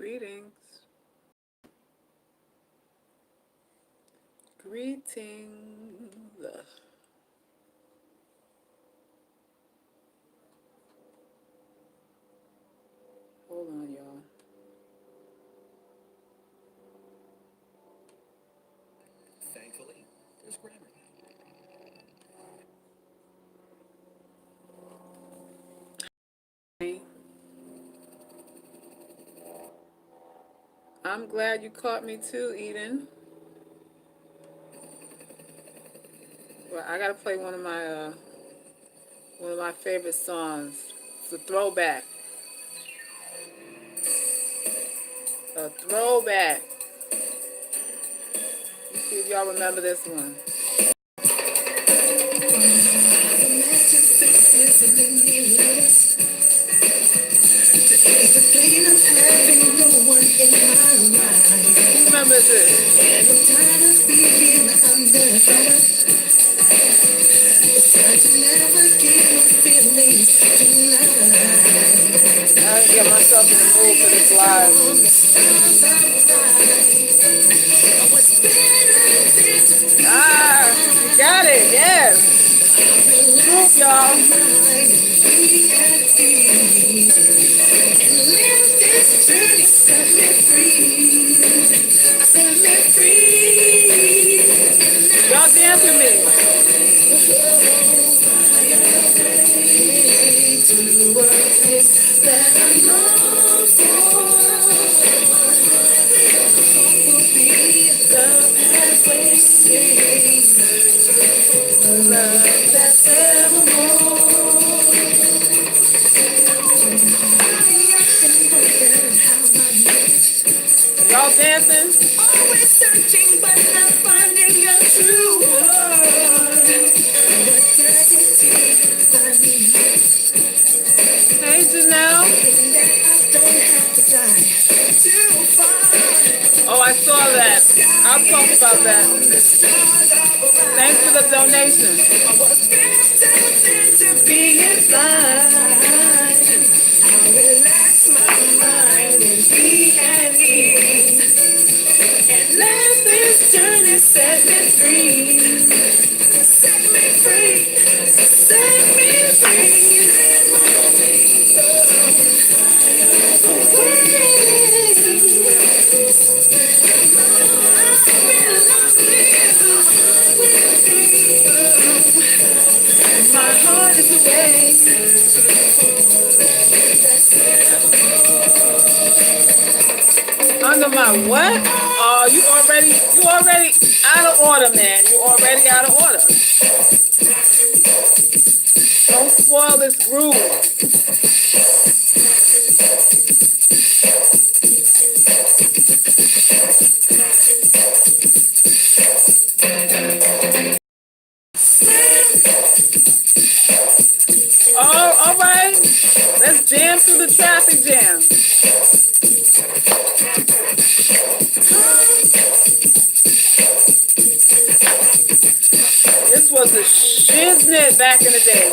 Greetings. Greetings. Hold on, y'all. Thankfully, there's grammar. I'm glad you caught me too, Eden. Well, I gotta play one of my favorite songs. It's a throwback. A throwback. Let's see if y'all remember this one. Who remembers this? I gotta get myself in the mood for this live. Ah, you got it, yes. Proof, y'all. This journey set me free. Set me free. Y'all dance with me. To a place that I long for. Will be the pathway safe. Love that's evermore. Y'all dancing? Always searching but not finding your true heart. What does it take to find me? Hey Janelle. I don't have to fly too far. Oh, I saw that. I'll talk about that. Thanks for the donation. I was destined to be inside. I'll relax my mind and be at ease. And let this journey set me free. Set me free. Set me free. My heart is awake. Under my what? Oh, you already out of order, man. You already out of order. Don't spoil this groove. Oh, all right. Let's jam through the traffic jam. This was the shiznit back in the day.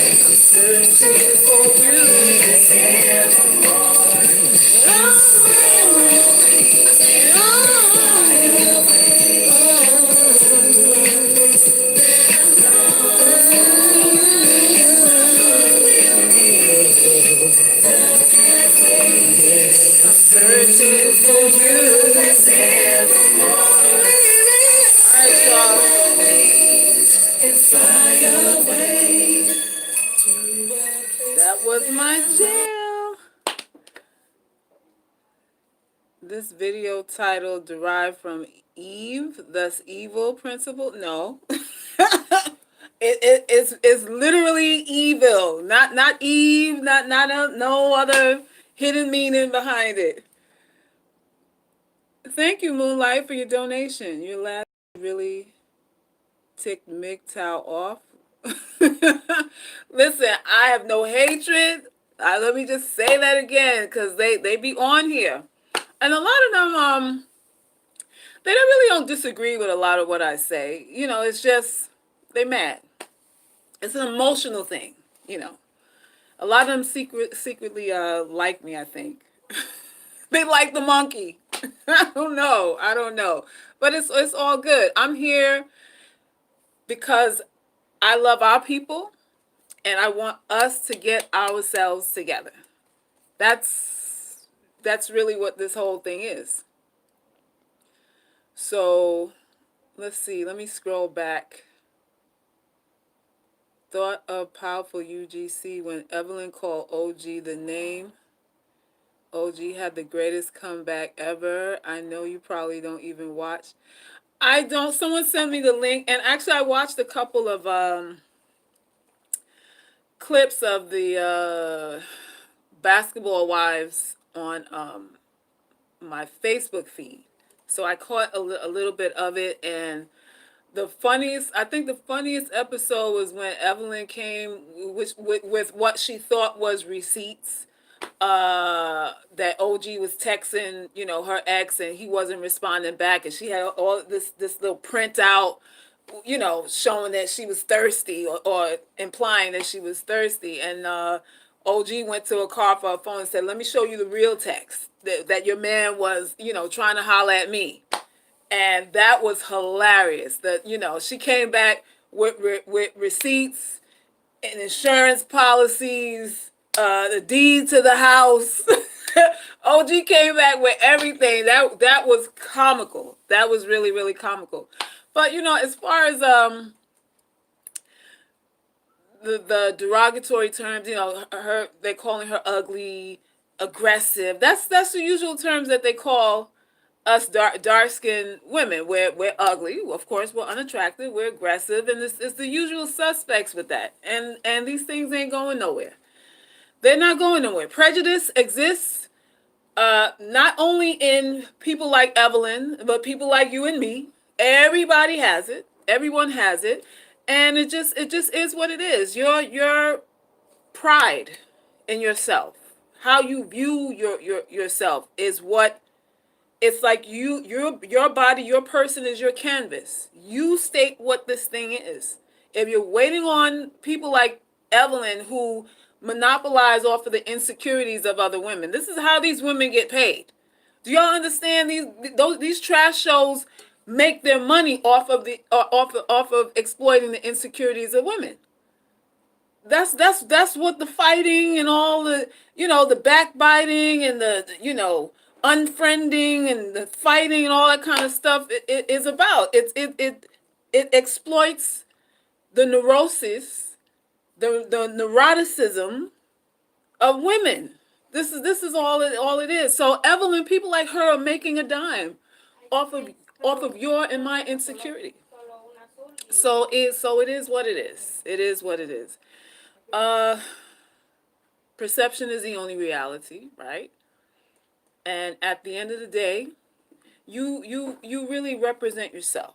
Searching for you that's evermore. Alright, y'all. And fly away. That was my jam. This video title derived from Eve, thus evil principle. No. It's literally evil. Not Eve, no other hidden meaning behind it. Thank you, Moonlight, for your donation. Your last really ticked MGTOW off. Listen, I have no hatred Let me just say that again, because they be on here, and a lot of them they don't really don't disagree with a lot of what I say. It's just they mad. It's an emotional thing. You know, a lot of them secretly like me. I think they like the monkey. I don't know. I don't know, but it's all good. I'm here because I love our people, and I want us to get ourselves together. That's really what this whole thing is. So let's see. Let me scroll back. Thought of powerful UGC when Evelyn called OG the name. OG had the greatest comeback ever. I know you probably don't even watch. I don't. Someone sent me the link, and actually, I watched a couple of clips of the Basketball Wives on my Facebook feed. So I caught a little bit of it, and I think the funniest episode was when Evelyn came with what she thought was receipts that OG was texting, her ex, and he wasn't responding back, and she had all this little printout, showing that she was thirsty, or implying that she was thirsty, and OG went to a car for a phone and said, "Let me show you the real text that your man was, trying to holler at me." And that was hilarious. That she came back with receipts and insurance policies, the deed to the house. OG came back with everything. That was comical. That was really really comical. But as far as the derogatory terms, her they're calling her ugly, aggressive. That's the usual terms that they call us dark skinned women. We're ugly, of course. We're unattractive. We're aggressive, and it's the usual suspects with that. And these things ain't going nowhere. They're not going nowhere. Prejudice exists, not only in people like Evelyn, but people like you and me. Everybody has it. Everyone has it, and it just is what it is. Your pride in yourself, how you view yourself, is what. It's like your body, your person is your canvas. You state what this thing is. If you're waiting on people like Evelyn, who monopolize off of the insecurities of other women, this is how these women get paid. Do y'all understand? These trash shows make their money off of exploiting the insecurities of women. That's what the fighting and all the backbiting and the unfriending and the fighting and all that kind of stuff it is about. It exploits the neurosis, the neuroticism of women. This is all it is. So Evelyn, people like her are making a dime off of your and my insecurity. So it is what it is. It is what it is. Uh, Perception is the only reality, right? And at the end of the day, you really represent yourself.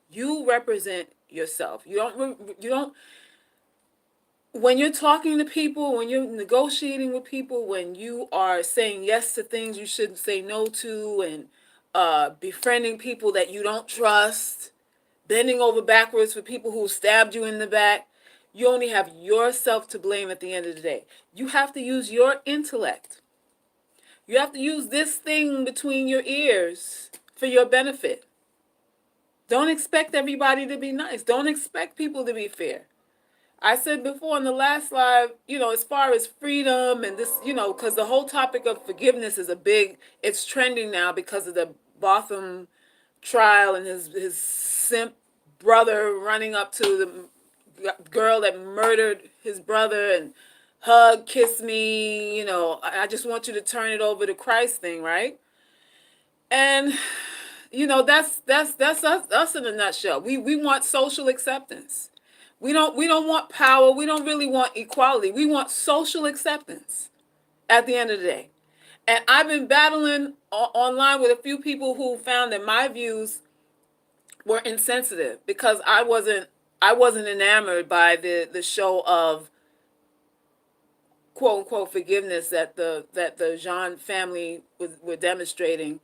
You represent yourself. You don't when you're talking to people, when you're negotiating with people, when you are saying yes to things you shouldn't say no to, and befriending people that you don't trust, bending over backwards for people who stabbed you in the back, you only have yourself to blame at the end of the day. You have to use your intellect. You have to use this thing between your ears for your benefit. Don't expect everybody to be nice. Don't expect people to be fair. I said before in the last live, as far as freedom and this, because the whole topic of forgiveness is it's trending now because of the Botham trial, and his simp brother running up to the girl that murdered his brother and hug, kiss me, I just want you to turn it over to Christ thing, right? And that's us in a nutshell. We want social acceptance. We don't want power. We don't really want equality. We want social acceptance at the end of the day. And I've been battling online with a few people who found that my views were insensitive because I wasn't enamored by the show of quote unquote forgiveness that the Jean family were demonstrating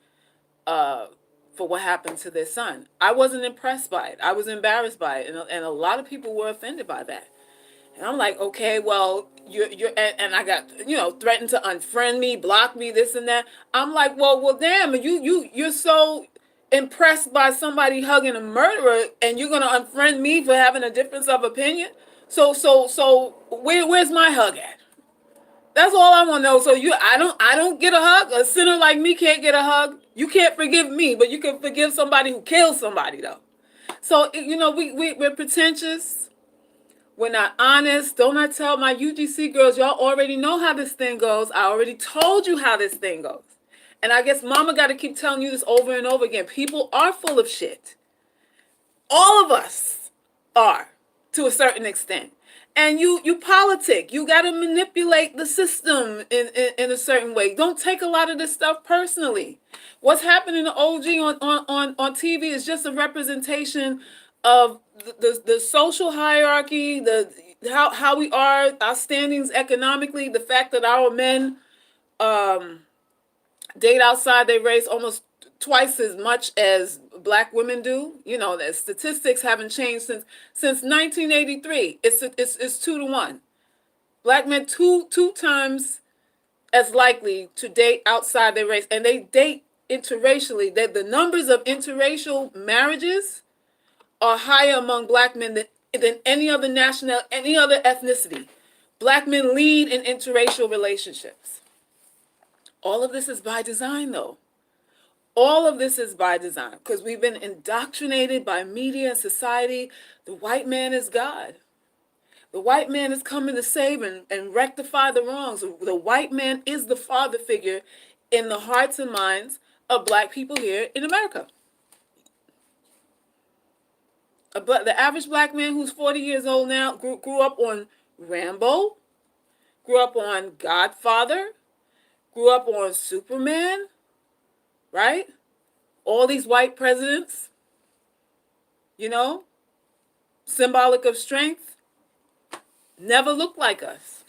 for what happened to their son. I wasn't impressed by it. I was embarrassed by it, and a lot of people were offended by that. And I'm like, okay, well, you're and I got, threatened to unfriend me, block me, this and that. I'm like, well, damn, you're so impressed by somebody hugging a murderer, and you're gonna unfriend me for having a difference of opinion. So where's my hug at? That's all I want to know. So I don't get a hug. A sinner like me can't get a hug. You can't forgive me, but you can forgive somebody who kills somebody though. So we're pretentious. We're not honest. Don't I tell my UGC girls, y'all already know how this thing goes. I already told you how this thing goes. And I guess mama got to keep telling you this over and over again. People are full of shit. All of us are, to a certain extent. And you politic. You got to manipulate the system in a certain way. Don't take a lot of this stuff personally. What's happening to OG on TV is just a representation of the social hierarchy, the how we are, our standings economically, the fact that our men date outside their race almost twice as much as black women do. The statistics haven't changed since 1983. It's 2 to 1. Black men two times as likely to date outside their race, and they date interracially. That the numbers of interracial marriages are higher among black men than any other ethnicity. Black men lead in interracial relationships. All of this is by design, though. All of this is by design because we've been indoctrinated by media and society. The white man is God. The white man is coming to save and rectify the wrongs. The white man is the father figure in the hearts and minds of black people here in America. But the average black man who's 40 years old now grew up on Rambo, grew up on Godfather, grew up on Superman, right? All these white presidents, symbolic of strength, never look like us.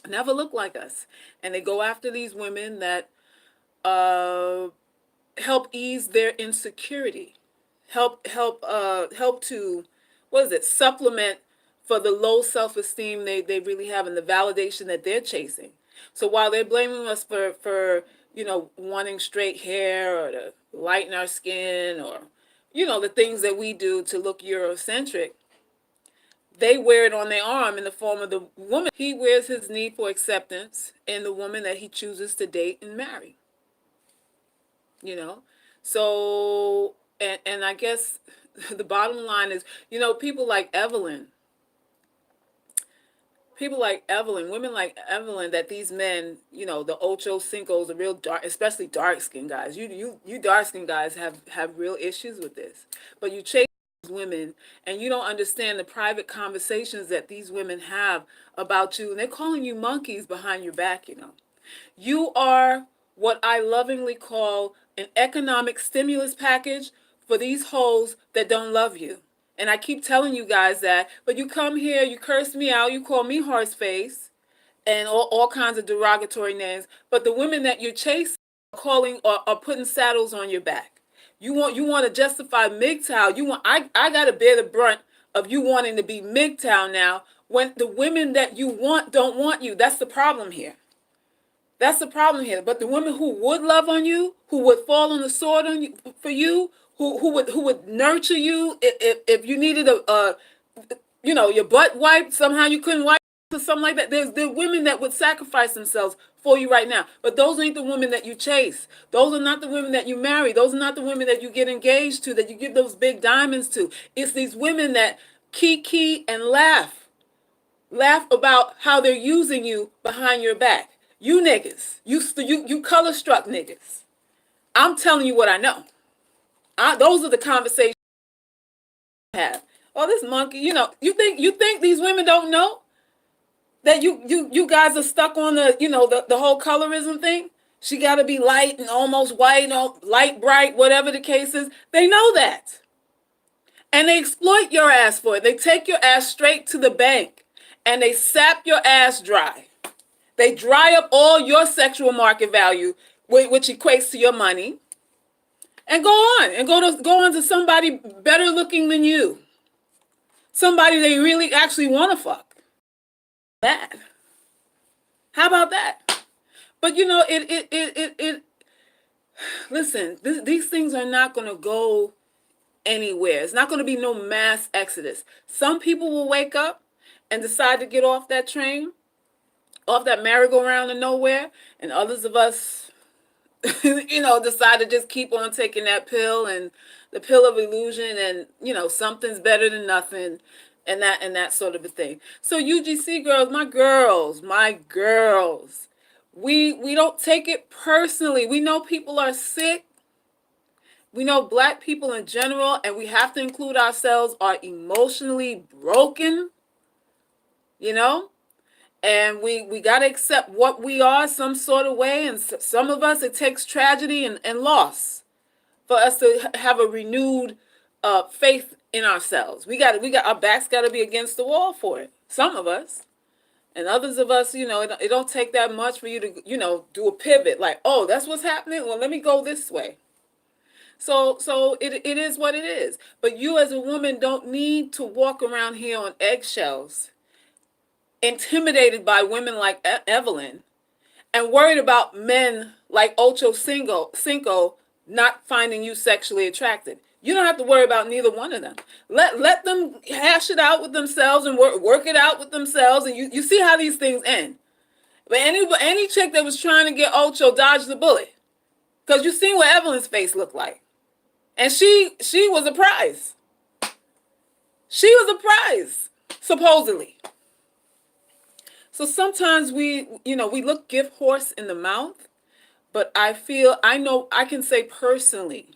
Never look like us. And they go after these women that help ease their insecurity, help to, supplement for the low self-esteem they really have and the validation that they're chasing. So while they're blaming us for wanting straight hair or to lighten our skin or the things that we do to look Eurocentric, they wear it on their arm in the form of the woman. He wears his need for acceptance in the woman that he chooses to date and marry. So and I guess the bottom line is, people like Evelyn, women like Evelyn, that these men, the Ocho Cincos, the real dark, especially dark skinned guys. You dark skinned guys have real issues with this, but you chase women and you don't understand the private conversations that these women have about you, and they're calling you monkeys behind your back. You are what I lovingly call an economic stimulus package for these hoes that don't love you. And I keep telling you guys that, but you come here, you curse me out, you call me horseface, and all kinds of derogatory names. But the women that you're chasing are calling or are putting saddles on your back. You want to justify MGTOW. I gotta bear the brunt of you wanting to be MGTOW now when the women that you want don't want you. That's the problem here. That's the problem here. But the women who would love on you, who would fall on the sword on you, for you, who would nurture you if you needed your butt wiped, somehow you couldn't wipe or something like that. There are women that would sacrifice themselves for you right now. But those ain't the women that you chase. Those are not the women that you marry. Those are not the women that you get engaged to, that you give those big diamonds to. It's these women that kiki and laugh about how they're using you behind your back. You niggas, you color struck niggas. I'm telling you what I know. Those are the conversations I have. Oh, this monkey, you think these women don't know that you guys are stuck on the whole colorism thing? She got to be light and almost white, light bright, whatever the case is. They know that. And they exploit your ass for it. They take your ass straight to the bank and they sap your ass dry. They dry up all your sexual market value, which equates to your money, and go on to somebody better looking than you, somebody they really actually want to fuck. That. How about that? But you know, it listen, these things are not going to go anywhere. It's not going to be no mass exodus. Some people will wake up and decide to get off that train, off that merry-go-round of nowhere, and others of us, decide to just keep on taking that pill and the pill of illusion, and something's better than nothing, and that sort of a thing. So UGC girls, my girls, we don't take it personally. We know people are sick. We know black people in general, and we have to include ourselves, are emotionally broken, you know? And we got to accept what we are some sort of way. And some of us, it takes tragedy and loss for us to have a renewed faith in ourselves. Our backs got to be against the wall for it. Some of us. And others of us, it don't take that much for you to, do a pivot. Like, oh, that's what's happening? Well, let me go this way. So it is what it is. But you as a woman don't need to walk around here on eggshells, intimidated by women like Evelyn, and worried about men like Ocho Cinco not finding you sexually attractive. You don't have to worry about neither one of them. Let them hash it out with themselves and work it out with themselves, and you see how these things end. But any chick that was trying to get Ocho dodged the bullet, because you seen what Evelyn's face looked like. And she was a prize. She was a prize, supposedly. So sometimes we look gift horse in the mouth, but I know I can say personally,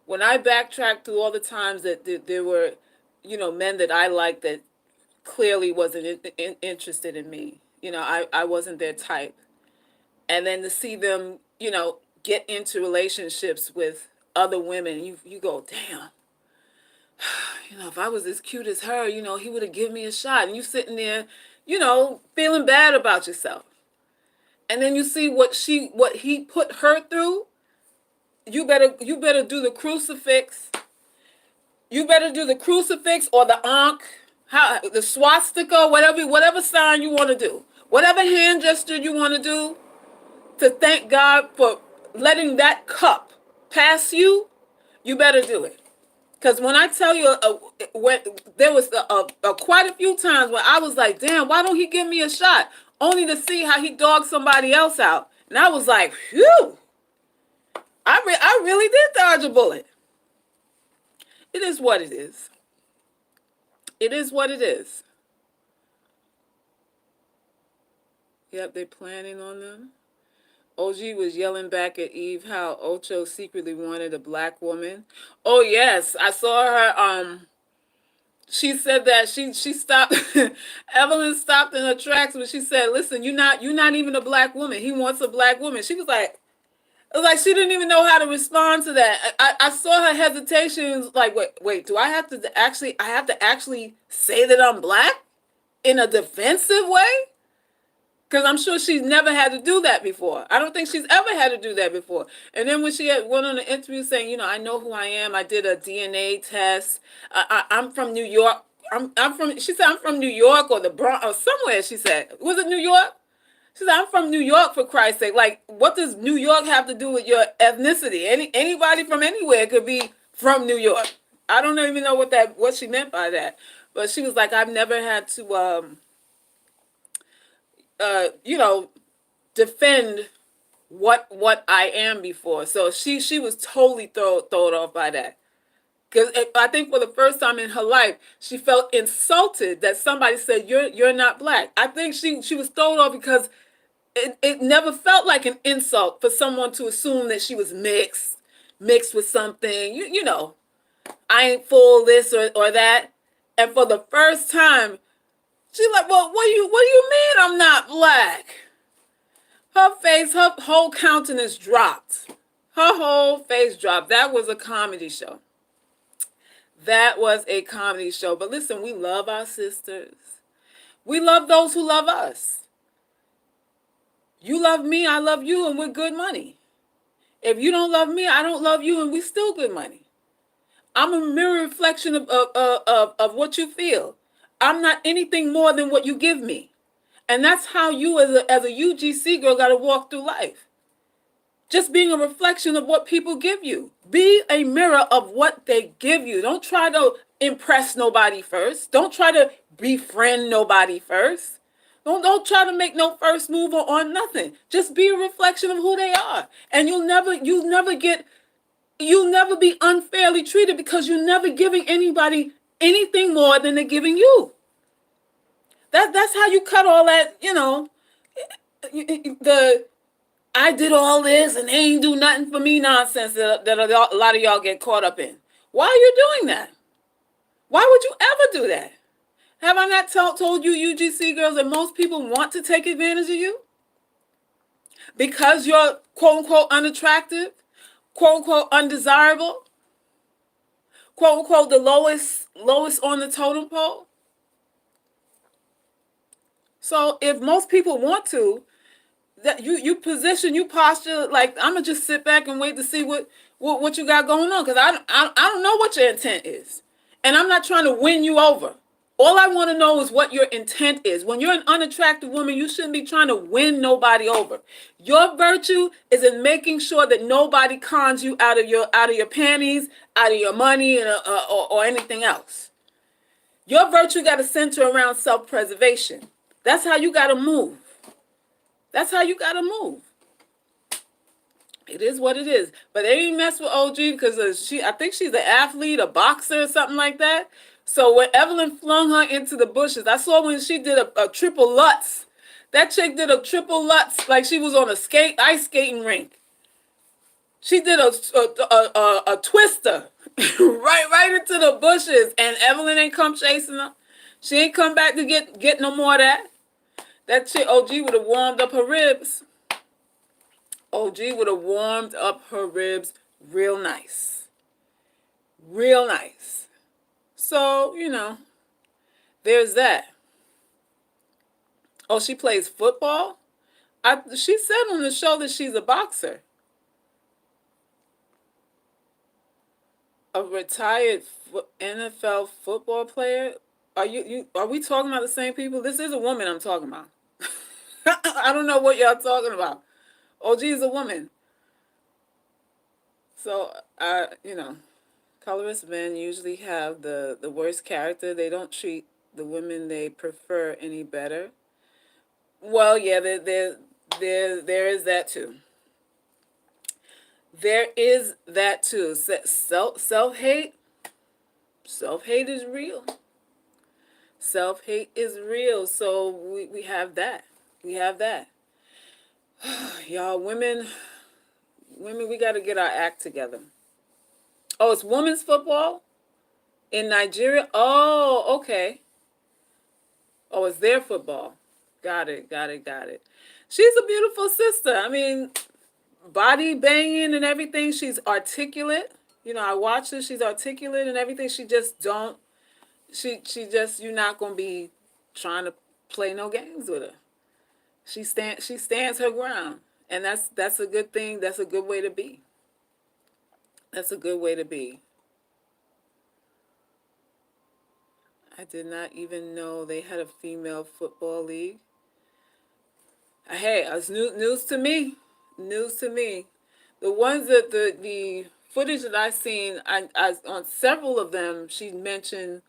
when I backtrack through all the times that there were, men that I liked that clearly wasn't interested in me. I wasn't their type. And then to see them, get into relationships with other women, you go, damn, if I was as cute as her, he would have given me a shot. And you sitting there, feeling bad about yourself. And then you see what he put her through. You better do the crucifix. You better do the crucifix or the ankh, the swastika, whatever sign you want to do, whatever hand gesture you want to do, to thank God for letting that cup pass you. You better do it. Because when I tell you, when there was quite a few times when I was like, damn, why don't he give me a shot? Only to see how he dogged somebody else out. And I was like, phew, I really did dodge a bullet. It is what it is. It is what it is. Yep, they're planning on them. OG was yelling back at Eve how Ocho secretly wanted a black woman. Oh yes, I saw her. She said that she stopped. Evelyn stopped in her tracks when she said, "Listen, you're not even a black woman. He wants a black woman." She was like, it was like she didn't even know how to respond to that. I saw her hesitations. Like, wait, do I have to actually say that I'm black in a defensive way? Because I'm sure she's never had to do that before. I don't think she's ever had to do that before. And then when she went on an interview saying, I know who I am. I did a DNA test. I'm from New York. She said, I'm from New York or the Bronx or somewhere, she said. Was it New York? She said, I'm from New York, for Christ's sake. Like, what does New York have to do with your ethnicity? Anybody from anywhere could be from New York. I don't even know what she meant by that. But she was like, I've never had to defend what I am before. So she was totally thrown off by that. Because I think for the first time in her life, she felt insulted that somebody said, you're not black. I think she was thrown off because it never felt like an insult for someone to assume that she was mixed with something. I ain't full this or that. And for the first time, she's like, well, what do you mean I'm not black? Her face, her whole countenance dropped. Her whole face dropped. That was a comedy show. That was a comedy show. But listen, we love our sisters. We love those who love us. You love me, I love you, and we're good money. If you don't love me, I don't love you, and we still good money. I'm a mirror reflection of what you feel. I'm not anything more than what you give me. And that's how you as a UGC girl got to walk through life. Just being a reflection of what people give you. Be a mirror of what they give you. Don't try to impress nobody first. Don't try to befriend nobody first. Don't try to make no first move on nothing. Just be a reflection of who they are. And you'll never be unfairly treated because you're never giving anybody anything more than they're giving you. That's how you cut all that, the I did all this and they ain't do nothing for me nonsense that a lot of y'all get caught up in. Why are you doing that? Why would you ever do that? Have I not told you UGC girls that most people want to take advantage of you? Because you're quote unquote unattractive, quote unquote undesirable, quote unquote the lowest on the totem pole. So if most people want to, that you posture like I'm gonna just sit back and wait to see what you got going on, because I don't know what your intent is, and I'm not trying to win you over. All I want to know is what your intent is. When you're an unattractive woman, you shouldn't be trying to win nobody over. Your virtue is in making sure that nobody cons you out of your panties, out of your money, and or anything else. Your virtue got to center around self-preservation. That's how you got to move. That's how you got to move. It is what it is. But they didn't mess with OG because I think she's an athlete, a boxer, or something like that. So when Evelyn flung her into the bushes, I saw when she did a triple Lutz. That chick did a triple Lutz like she was on a ice skating rink. She did a twister right into the bushes, and Evelyn ain't come chasing her. She ain't come back to get no more of that. That chick OG would have warmed up her ribs. OG would have warmed up her ribs real nice. Real nice. So, there's that. Oh, she plays football? She said on the show that she's a boxer. A retired NFL football player? Are we talking about the same people? This is a woman I'm talking about. I don't know what y'all talking about. OG is a woman. So, colorist men usually have the worst character. They don't treat the women they prefer any better. Well, yeah, there is that too. There is that too. Self-hate is real. Self-hate is real. So we have that. We have that. Y'all, women, we got to get our act together. Oh, it's women's football in Nigeria? Oh, okay. Oh, it's their football. Got it. She's a beautiful sister. I mean, body banging and everything. She's articulate. I watch her. She's articulate and everything. She just don't. She just, you're not gonna be trying to play no games with her. She stands her ground, and that's a good thing. That's a good way to be. That's a good way to be. I did not even know they had a female football league. Hey, it's news to me. News to me. The ones that the footage that I seen, I on several of them, she mentioned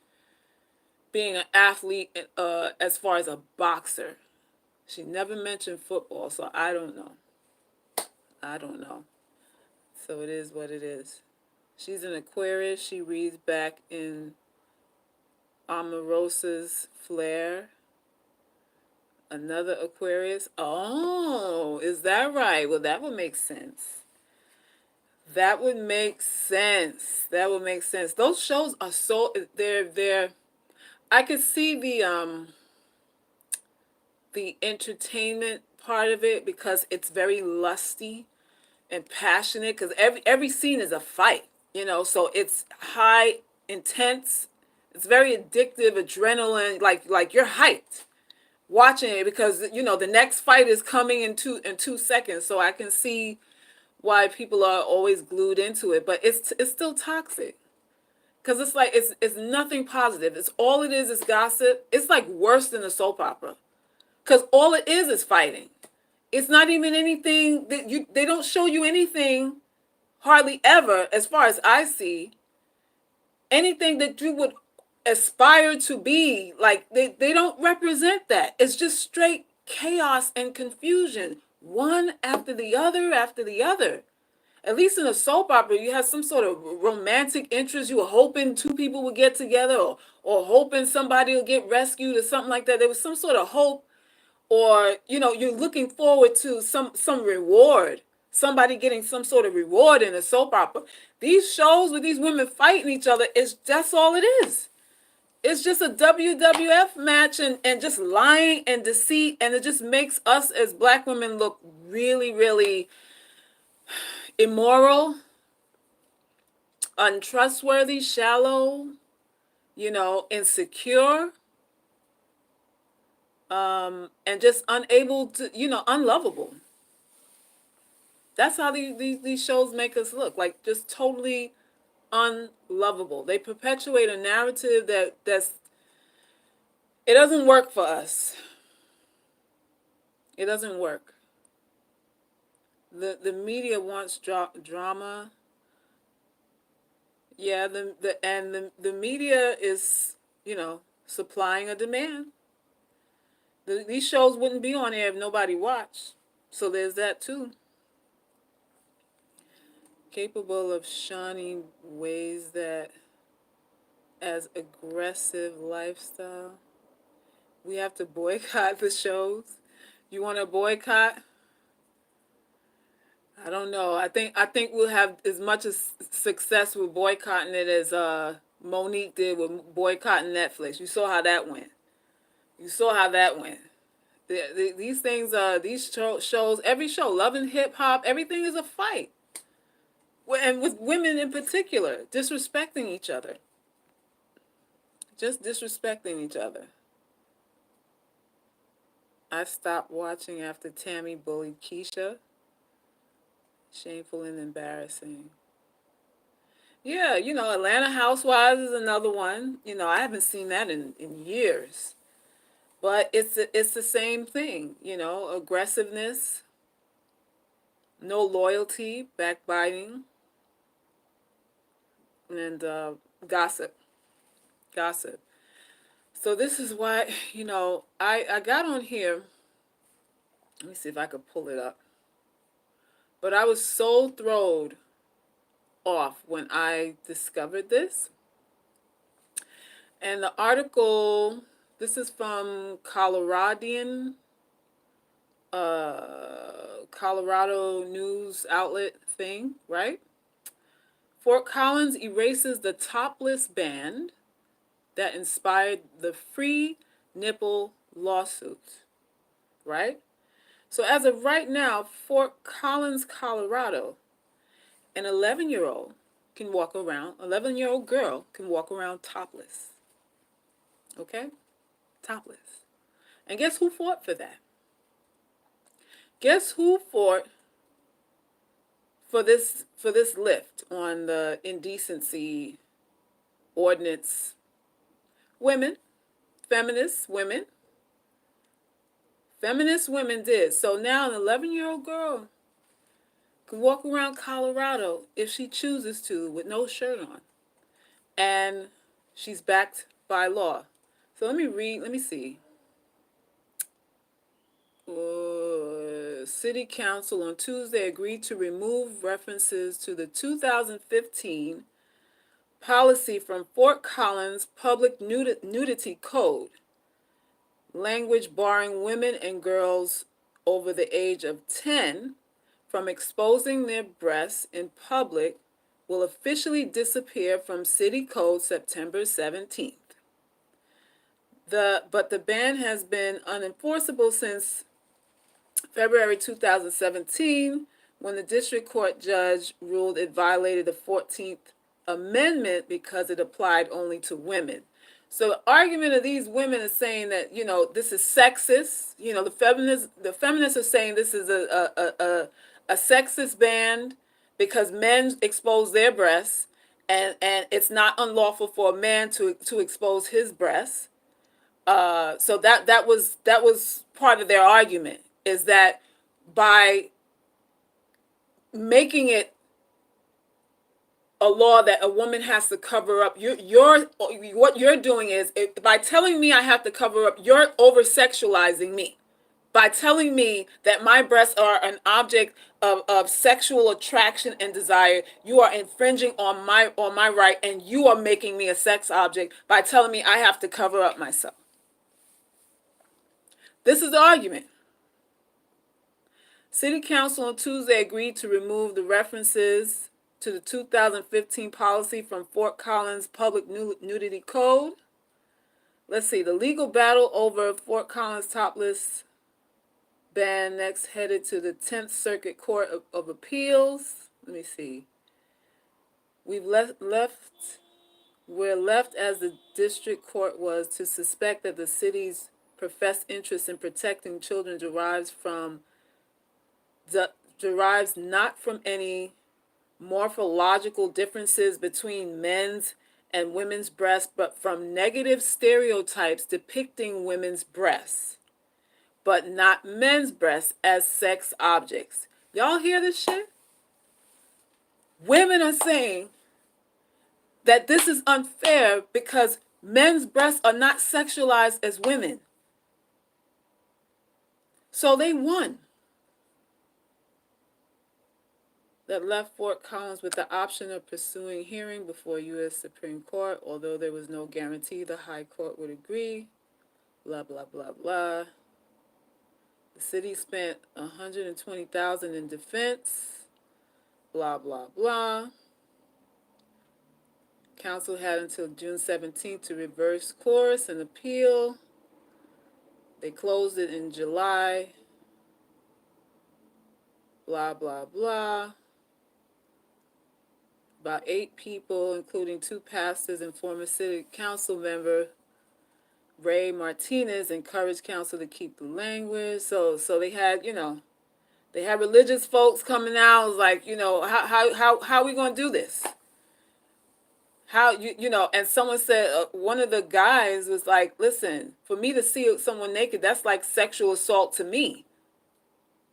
being an athlete as far as a boxer. She never mentioned football, so I don't know. So it is what it is. She's an Aquarius. She reads back in Omarosa's flare. Another Aquarius. Oh, is that right? Well, that would make sense. That would make sense. Those shows are so they're I could see the entertainment part of it because it's very lusty and passionate, because every scene is a fight, so it's high intense. It's very addictive, adrenaline, like you're hyped. watching it because the next fight is coming in 2 seconds, so I can see why people are always glued into it. But it's still toxic because it's like it's nothing positive. It's all it is gossip. It's like worse than a soap opera because all it is fighting. It's not even anything that they don't show you anything hardly ever, as far as I see, anything that you would aspire to be. Like they don't represent that. It's just straight chaos and confusion, one after the other. At least in a soap opera, you have some sort of romantic interest. You were hoping two people would get together, or hoping somebody will get rescued or something like that. There was some sort of hope, or you're looking forward to some reward, somebody getting some sort of reward in a soap opera. These shows with these women fighting each other, is that's all it is. It's just a WWF match, and just lying and deceit, and it just makes us as black women look really, really immoral, untrustworthy, shallow, insecure, and just unable to, unlovable. That's how these shows make us look, like just totally unlovable. They perpetuate a narrative that's it doesn't work for us. It doesn't work. The media wants drama. Yeah, the media is, supplying a demand. These shows wouldn't be on air if nobody watched. So there's that too. Capable of shunning ways that as aggressive lifestyle. We have to boycott the shows. You want to boycott? I don't know. I think we'll have as much as success with boycotting it as Monique did with boycotting Netflix. You saw how that went. You saw how that went. These things, these shows, every show, Love and Hip Hop, everything is a fight. And with women in particular, disrespecting each other. Just disrespecting each other. I stopped watching after Tammy bullied Keisha. Shameful and embarrassing. Yeah, Atlanta Housewives is another one. I haven't seen that in years. But it's the same thing, aggressiveness, no loyalty, backbiting, and gossip. Gossip. So this is why, I got on here. Let me see if I could pull it up. But I was so thrown off when I discovered this. And the article, this is from Colorado news outlet thing, right? Fort Collins erases the topless ban that inspired the free nipple lawsuit, right? So as of right now, Fort Collins, Colorado, an 11-year-old can walk around, 11-year-old girl can walk around topless. Okay? Topless. And guess who fought for that? Guess who fought for this lift on the indecency ordinance? Women, feminist women. Feminist women did. So now an 11-year-old girl can walk around Colorado if she chooses to with no shirt on. And she's backed by law. So let me see. City Council on Tuesday agreed to remove references to the 2015 policy from Fort Collins Public Nudity Code. Language barring women and girls over the age of 10 from exposing their breasts in public will officially disappear from City Code September 17th. But the ban has been unenforceable since February 2017, when the district court judge ruled it violated the 14th Amendment because it applied only to women. So the argument of these women is saying that, this is sexist. The feminists are saying this is a sexist ban because men expose their breasts, and it's not unlawful for a man to expose his breasts. So that was part of their argument, is that by making it a law that a woman has to cover up, what you're doing is, by telling me I have to cover up, you're over sexualizing me. By telling me that my breasts are an object of sexual attraction and desire, you are infringing on my right, and you are making me a sex object by telling me I have to cover up myself. This is the argument. City Council on Tuesday agreed to remove the references to the 2015 policy from Fort Collins Public Nudity Code. Let's see, the legal battle over Fort Collins topless ban next headed to the 10th Circuit Court of Appeals. Let me see. We're left as the district court was to suspect that the city's professed interest in protecting children derives not from any morphological differences between men's and women's breasts, but from negative stereotypes depicting women's breasts, but not men's breasts, as sex objects. Y'all hear this shit? Women are saying that this is unfair because men's breasts are not sexualized as women. So they won. That left Fort Collins with the option of pursuing hearing before U.S. Supreme Court, although there was no guarantee the High Court would agree. Blah, blah, blah, blah. The city spent $120,000 in defense. Blah, blah, blah. Council had until June 17th to reverse course and appeal. They closed it in July. Blah, blah, blah. About 8 people, including 2 pastors and former city council member Ray Martinez, encouraged council to keep the language. So they had, they had religious folks coming out. It was like, how are we going to do this? How, and someone said, one of the guys was like, listen, for me to see someone naked, that's like sexual assault to me.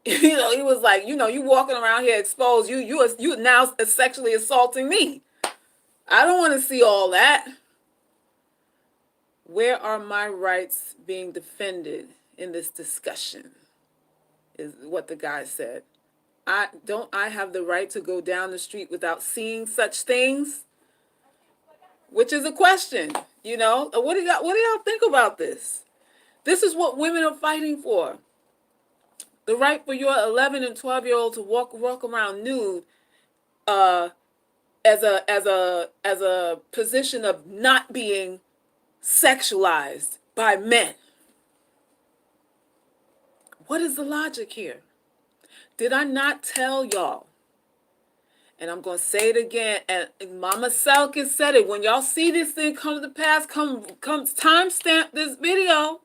He was like, you walking around here exposed, you now sexually assaulting me. I don't want to see all that. Where are my rights being defended in this discussion? Is what the guy said. I have the right to go down the street without seeing such things? Which is a question, What do y'all think about this? This is what women are fighting for. The right for your 11 and 12-year-old to walk around nude, as a position of not being sexualized by men. What is the logic here? Did I not tell y'all? And I'm going to say it again, and Mama Selkis said it. When y'all see this thing come to pass, come timestamp this video.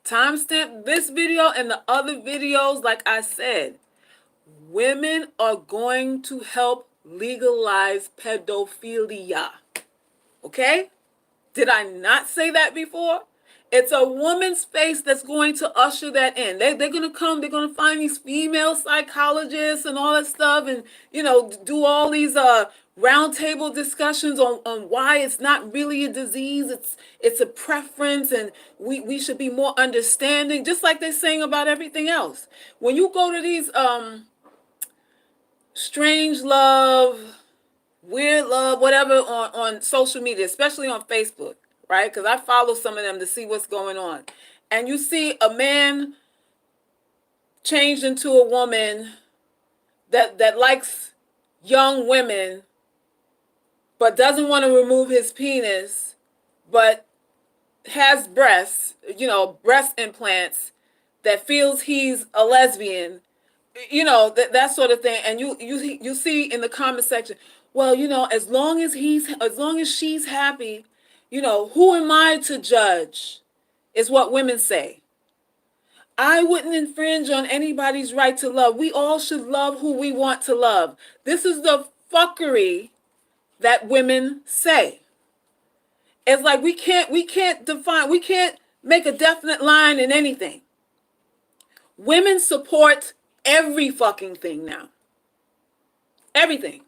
Timestamp this video and the other videos. Like I said, women are going to help legalize pedophilia. Okay? Did I not say that before? It's a woman's face that's going to usher that in. They're going to come, they're going to find these female psychologists and all that stuff, and, do all these roundtable discussions on why it's not really a disease, it's a preference, and we should be more understanding, just like they're saying about everything else. When you go to these strange love, weird love, whatever, on social media, especially on Facebook, right? Because I follow some of them to see what's going on. And you see a man changed into a woman that likes young women, but doesn't want to remove his penis, but has breasts, breast implants, that feels he's a lesbian, that sort of thing. And you see in the comment section, well, as long as she's happy, who am I to judge, is what women say. I wouldn't infringe on anybody's right to love. We all should love who we want to love. This is the fuckery that women say. It's like we can't make a definite line in anything. Women support every fucking thing now. Everything.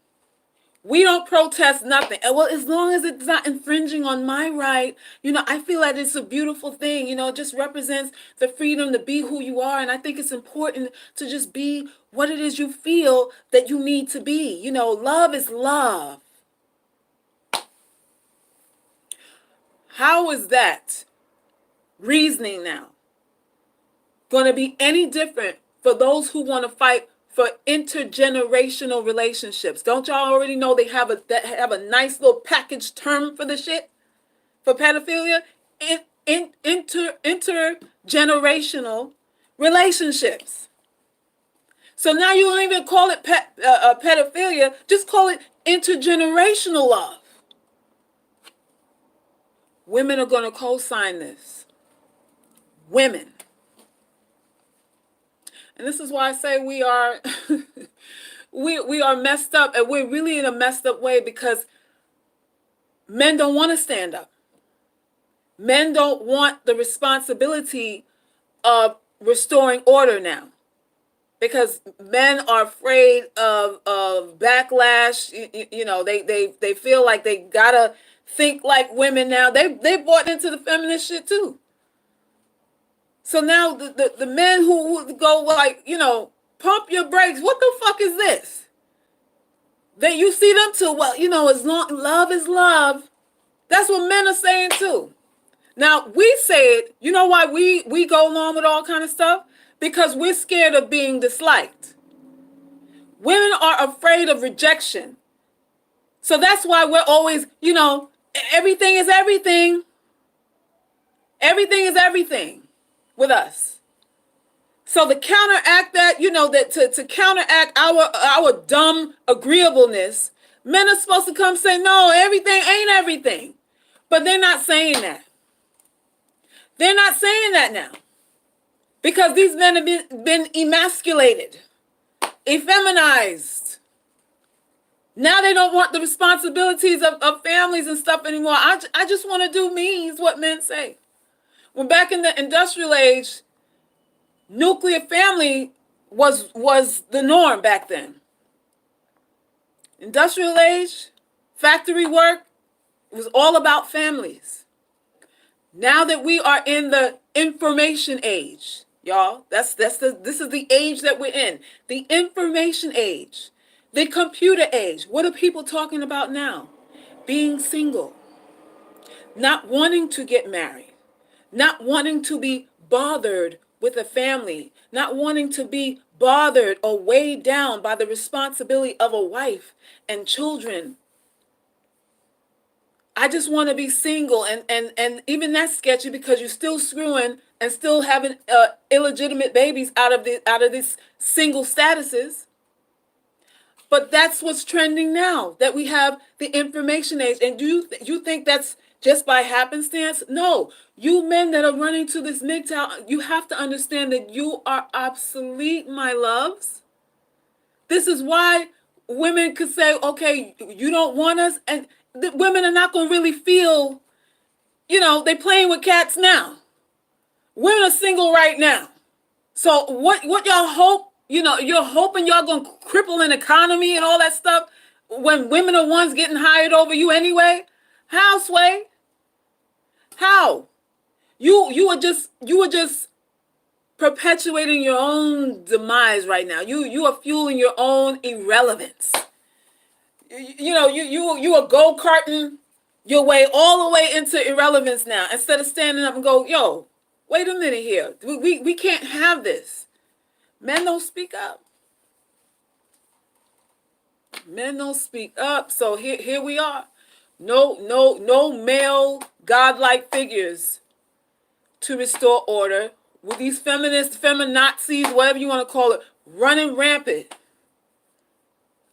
We don't protest nothing. And well, as long as it's not infringing on my right, I feel that it's a beautiful thing. It just represents the freedom to be who you are. And I think it's important to just be what it is you feel that you need to be. Love is love. How is that reasoning now going to be any different for those who want to fight for intergenerational relationships? Don't y'all already know they have a nice little package term for the shit? For pedophilia? Intergenerational relationships. So now you don't even call it pedophilia, just call it intergenerational love. Women are going to co-sign this. Women. And this is why I say we are we are messed up, and we're really in a messed up way because men don't want to stand up. Men don't want the responsibility of restoring order now because men are afraid of backlash. They feel like they gotta think like women now. They bought into the feminist shit too. So now the men who go like, pump your brakes. What the fuck is this? That you see them too. Well, as long love is love. That's what men are saying too. Now we say it. You know why we go along with all kind of stuff? Because we're scared of being disliked. Women are afraid of rejection. So that's why we're always, everything is everything. Everything is everything with us. So to counteract that, to counteract our dumb agreeableness, men are supposed to come say, no, everything ain't everything. But they're not saying that. They're not saying that now. Because these men have been emasculated, effeminized. Now they don't want the responsibilities of families and stuff anymore. I just want to do me, is what men say. When back in the industrial age, nuclear family was the norm back then. Industrial age, factory work, it was all about families. Now that we are in the information age, y'all, this is the age that we're in. The information age, the computer age. What are people talking about now? Being single, not wanting to get married, not wanting to be bothered with a family, not wanting to be bothered or weighed down by the responsibility of a wife and children. I just want to be single, and even that's sketchy because you're still screwing and still having illegitimate babies out of these single statuses. But that's what's trending now, that we have the information age. And do you think that's just by happenstance? No. You men that are running to this MGTOW, you have to understand that you are obsolete, my loves. This is why women could say, okay, you don't want us, and the women are not going to really feel, they playing with cats now. Women are single right now. So what y'all hope, you're hoping y'all going to cripple an economy and all that stuff when women are ones getting hired over you anyway? How, Sway? How? You are just perpetuating your own demise right now. You are fueling your own irrelevance. You are go-karting your way all the way into irrelevance now, instead of standing up and go, yo, wait a minute here. We can't have this. Men don't speak up. Men don't speak up. So here we are. No male godlike figures to restore order, with these feminists, feminazis, whatever you want to call it, running rampant.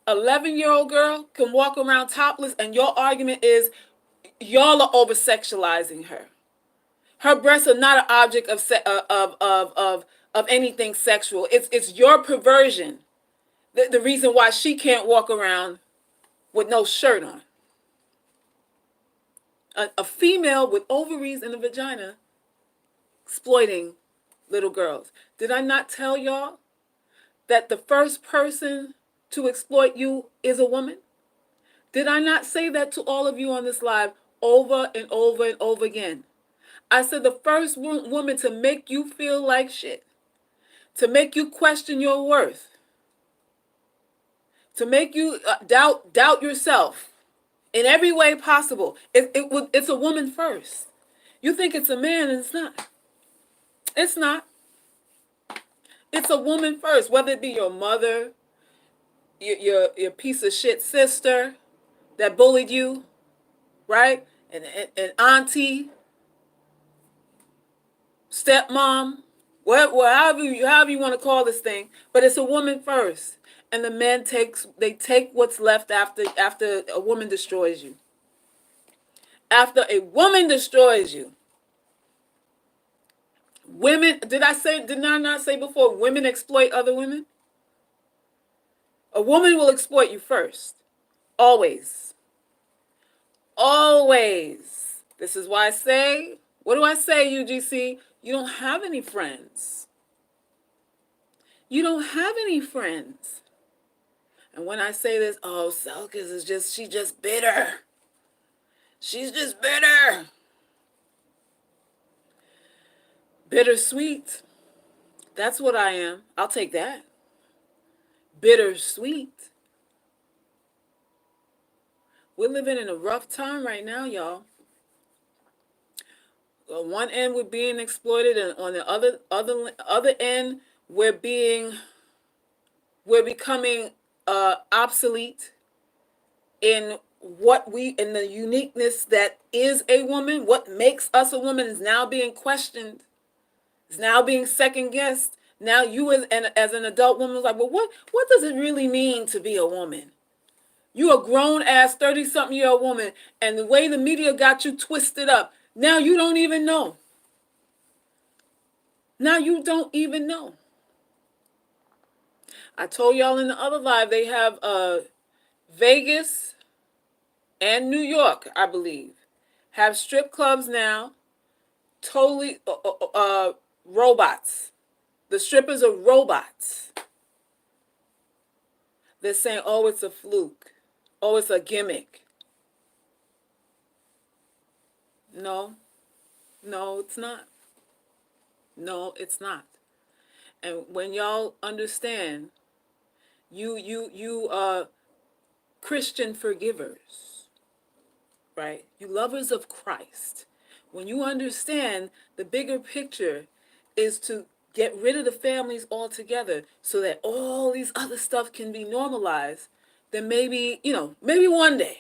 11-year-old girl can walk around topless, and your argument is y'all are over sexualizing her. Her breasts are not an object of anything sexual. It's your perversion. The reason why she can't walk around with no shirt on. A female with ovaries and a vagina exploiting little girls. Did I not tell y'all that the first person to exploit you is a woman? Did I not say that to all of you on this live over and over and over again? I said the first woman to make you feel like shit, to make you question your worth, to make you doubt yourself in every way possible. It's a woman first. You think it's a man, and it's not. It's not. It's a woman first, whether it be your mother, your piece of shit sister that bullied you, right? And auntie, stepmom, however you want to call this thing, but it's a woman first, and the men take what's left after a woman destroys you. After a woman destroys you, women. Did I not say before? Women exploit other women. A woman will exploit you first, always, always. This is why I say. What do I say, UGC? You don't have any friends. You don't have any friends. And when I say this, oh, Selkis she's just bitter. She's just bitter. Bittersweet. That's what I am. I'll take that. Bittersweet. We're living in a rough time right now, y'all. On one end, we're being exploited, and on the other end, we're becoming obsolete in in the uniqueness that is a woman. What makes us a woman is now being questioned. It's now being second guessed. Now you as an adult woman is like, well, what does it really mean to be a woman? You a grown ass 30-something-year-old woman, and the way the media got you twisted up, now you don't even know. Now you don't even know. I told y'all in the other live they have Vegas and New York, I believe, have strip clubs now. Totally robots. The strippers are robots. They're saying, oh, it's a fluke. Oh, it's a gimmick. No, it's not. No, it's not. And when y'all understand, you Christian forgivers, right? You lovers of Christ. When you understand the bigger picture is to get rid of the families altogether so that all these other stuff can be normalized, then maybe one day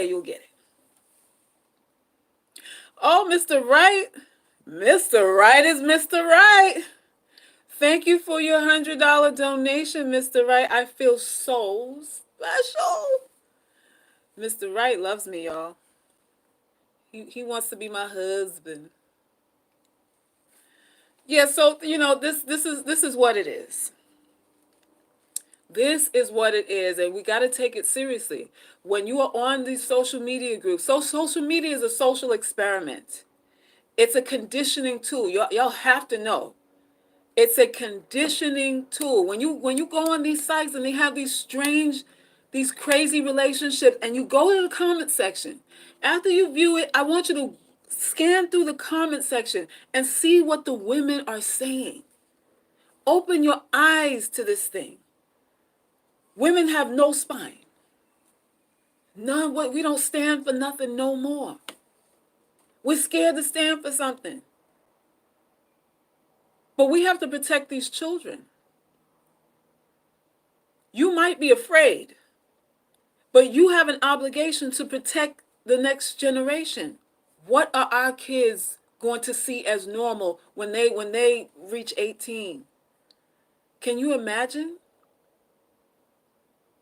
you'll get it. Oh, Mr. Wright. Mr. Wright is Mr. Wright. Thank you for your $100 donation, Mr. Wright. I feel so special. Mr. Wright loves me, y'all. He wants to be my husband. Yeah, so this is what it is. This is what it is, and we got to take it seriously. When you are on these social media groups, social media is a social experiment. It's a conditioning tool. Y'all have to know. It's a conditioning tool. When you go on these sites and they have these crazy relationships, and you go to the comment section, after you view it, I want you to scan through the comment section and see what the women are saying. Open your eyes to this thing. Women have no spine. None. We don't stand for nothing no more. We're scared to stand for something. But we have to protect these children. You might be afraid, but you have an obligation to protect the next generation. What are our kids going to see as normal when they reach 18? Can you imagine?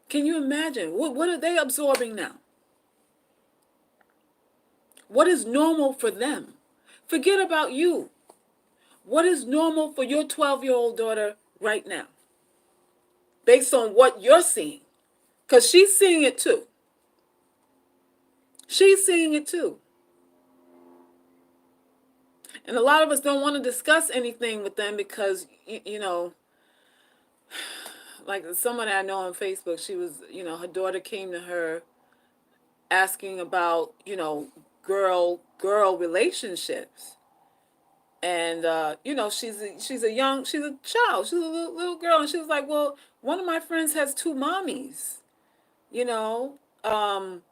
Can you imagine? What are they absorbing now? What is normal for them? Forget about you. What is normal for your 12-year-old daughter right now? Based on what you're seeing. Because she's seeing it too. She's seeing it too. And a lot of us don't want to discuss anything with them because, like someone I know on Facebook, she was, her daughter came to her asking about, girl relationships. And she's a child, she's a little girl, and she was like, well, one of my friends has two mommies, you know, um,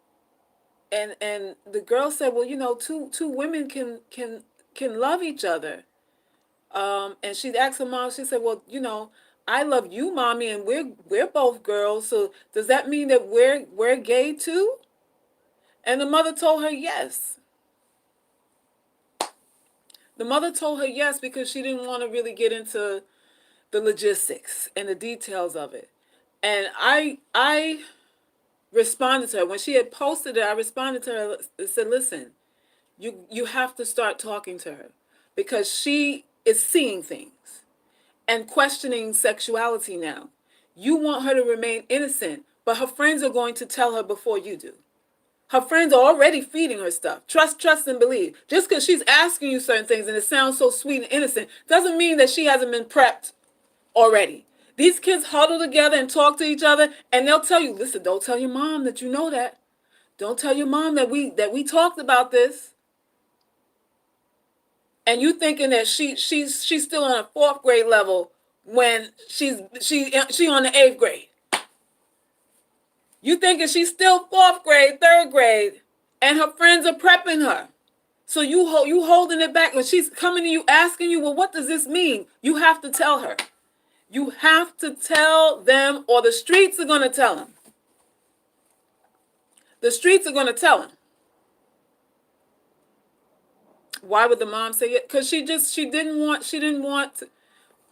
and the girl said, well, two women can love each other. And she asked her mom, she said, well, I love you, mommy, and we're both girls, so does that mean that we're gay too? And the mother told her yes. The mother told her yes because she didn't want to really get into the logistics and the details of it. And I responded to her when she had posted it. I responded to her and said, "Listen, you have to start talking to her because she is seeing things and questioning sexuality now. You want her to remain innocent, but her friends are going to tell her before you do. Her friends are already feeding her stuff. Trust, and believe. Just because she's asking you certain things and it sounds so sweet and innocent doesn't mean that she hasn't been prepped already. These kids huddle together and talk to each other, and they'll tell you, listen, don't tell your mom that you know that. Don't tell your mom that we talked about this." And you thinking that she's still on a fourth grade level when she on the eighth grade. You thinking she's still fourth grade, third grade, and her friends are prepping her. So you holding it back when she's coming to you asking you, well, what does this mean? You have to tell her. You have to tell them, or the streets are gonna tell them. The streets are gonna tell them. Why would the mom say it? Because she didn't want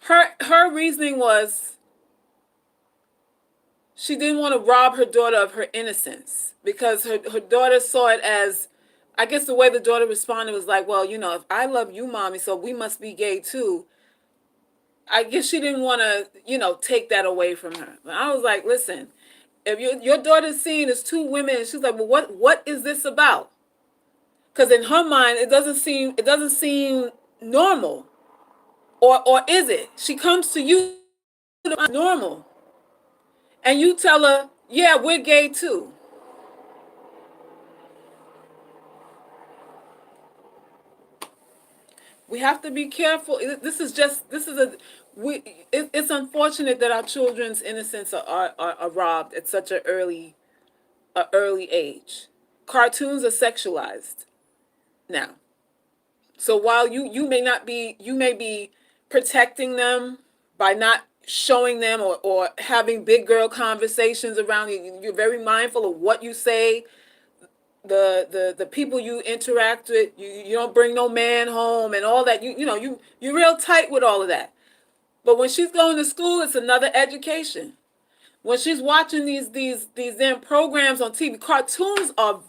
her reasoning was she didn't want to rob her daughter of her innocence because her daughter saw it as, I guess the way the daughter responded was like, well, if I love you, mommy, so we must be gay too. I guess she didn't want to, take that away from her. But I was like, listen, if your daughter's seeing as two women, and she's like, well, what is this about? Because in her mind, it doesn't seem normal, or is it? She comes to you to find normal, and you tell her, yeah, we're gay too. We have to be careful. It's unfortunate that our children's innocence are robbed at such a early age. Cartoons are sexualized now. So while you may be protecting them by not showing them, or having big girl conversations around you. You're very mindful of what you say, the people you interact with. You don't bring no man home and all that. You're real tight with all of that. But when she's going to school, it's another education. When she's watching these damn programs on TV, cartoons are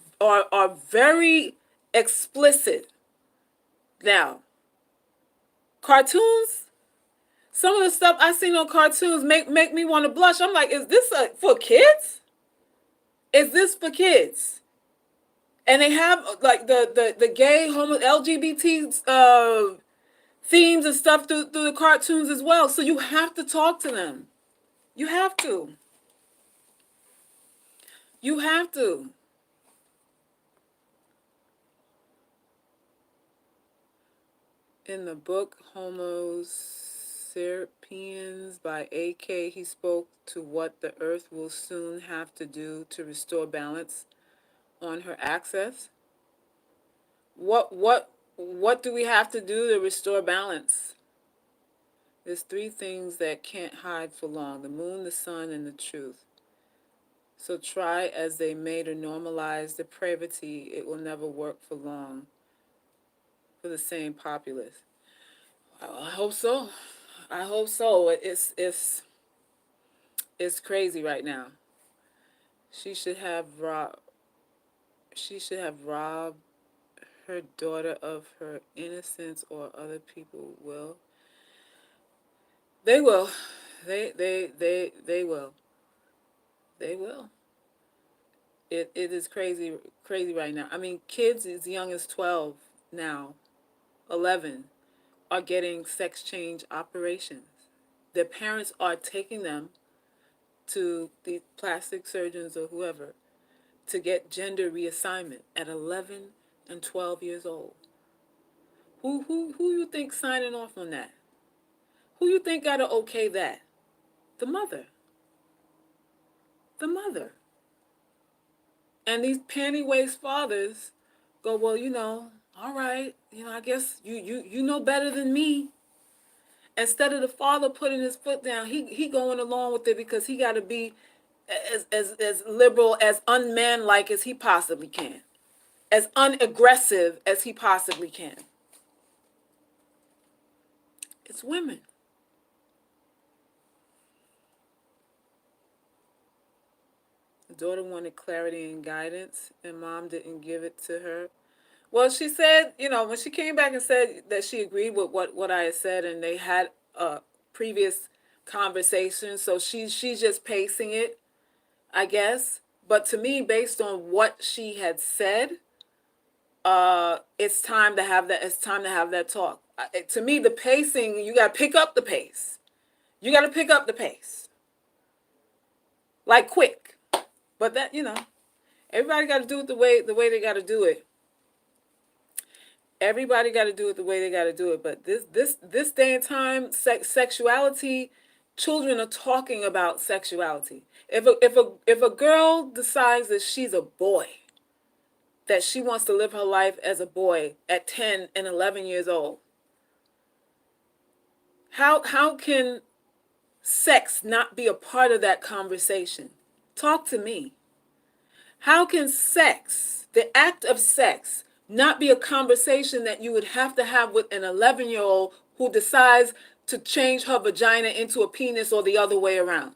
very explicit now. Cartoons, some of the stuff I seen on cartoons make me want to blush. I'm like, is this for kids? Is this for kids? And they have like the gay, homo, LGBT themes and stuff through the cartoons as well. So you have to talk to them. You have to. You have to. In the book Homo sapiens by A.K., he spoke to what the earth will soon have to do to restore balance on her axis. What do we have to do to restore balance? There's three things that can't hide for long: the moon, the sun, and the truth. So try as they may to normalize depravity, it will never work for long for the same populace. I hope so. I hope so. It's crazy right now. She should have robbed. She should have robbed her daughter of her innocence or other people will. They will. They will. They will. It is crazy right now. I mean, kids as young as 12 now, 11, are getting sex change operations. Their parents are taking them to the plastic surgeons or whoever to get gender reassignment at 11 and 12 years old. Who you think signing off on that? Who you think got to okay that? The mother. The mother. And these panty waist fathers go, well, all right, I guess you know better than me. Instead of the father putting his foot down, he going along with it because he got to be as liberal, as unmanlike as he possibly can, as unaggressive as he possibly can. It's women. The daughter wanted clarity and guidance, and mom didn't give it to her. Well, she said, when she came back and said that she agreed with what I had said, and they had a previous conversation, so she's just pacing it, I guess. But to me, based on what she had said, it's time to have that. It's time to have that talk. To me, the pacing, you got to pick up the pace. You got to pick up the pace, like quick. But that, everybody got to do it the way they got to do it. Everybody got to do it the way they got to do it. But this day and time, sexuality, children are talking about sexuality. If a girl decides that she's a boy, that she wants to live her life as a boy at 10 and 11 years old, how can sex not be a part of that conversation? Talk to me. How can sex, the act of sex, not be a conversation that you would have to have with an 11-year-old who decides to change her vagina into a penis or the other way around?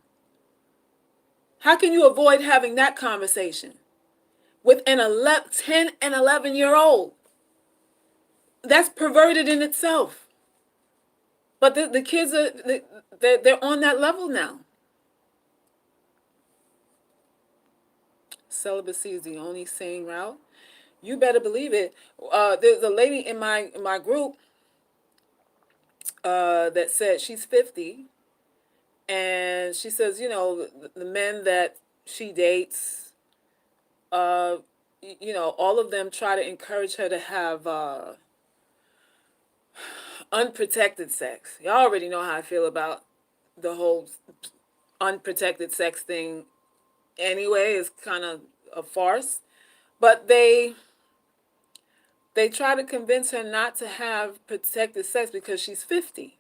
How can you avoid having that conversation with an 10 and 11-year-old? That's perverted in itself. But the kids they're on that level now. Celibacy is the only sane route. You better believe it. There's a lady in my group that said she's 50, and she says, the men that she dates, all of them try to encourage her to have unprotected sex. Y'all already know how I feel about the whole unprotected sex thing anyway. It's kind of a farce. But they try to convince her not to have protected sex because she's 50.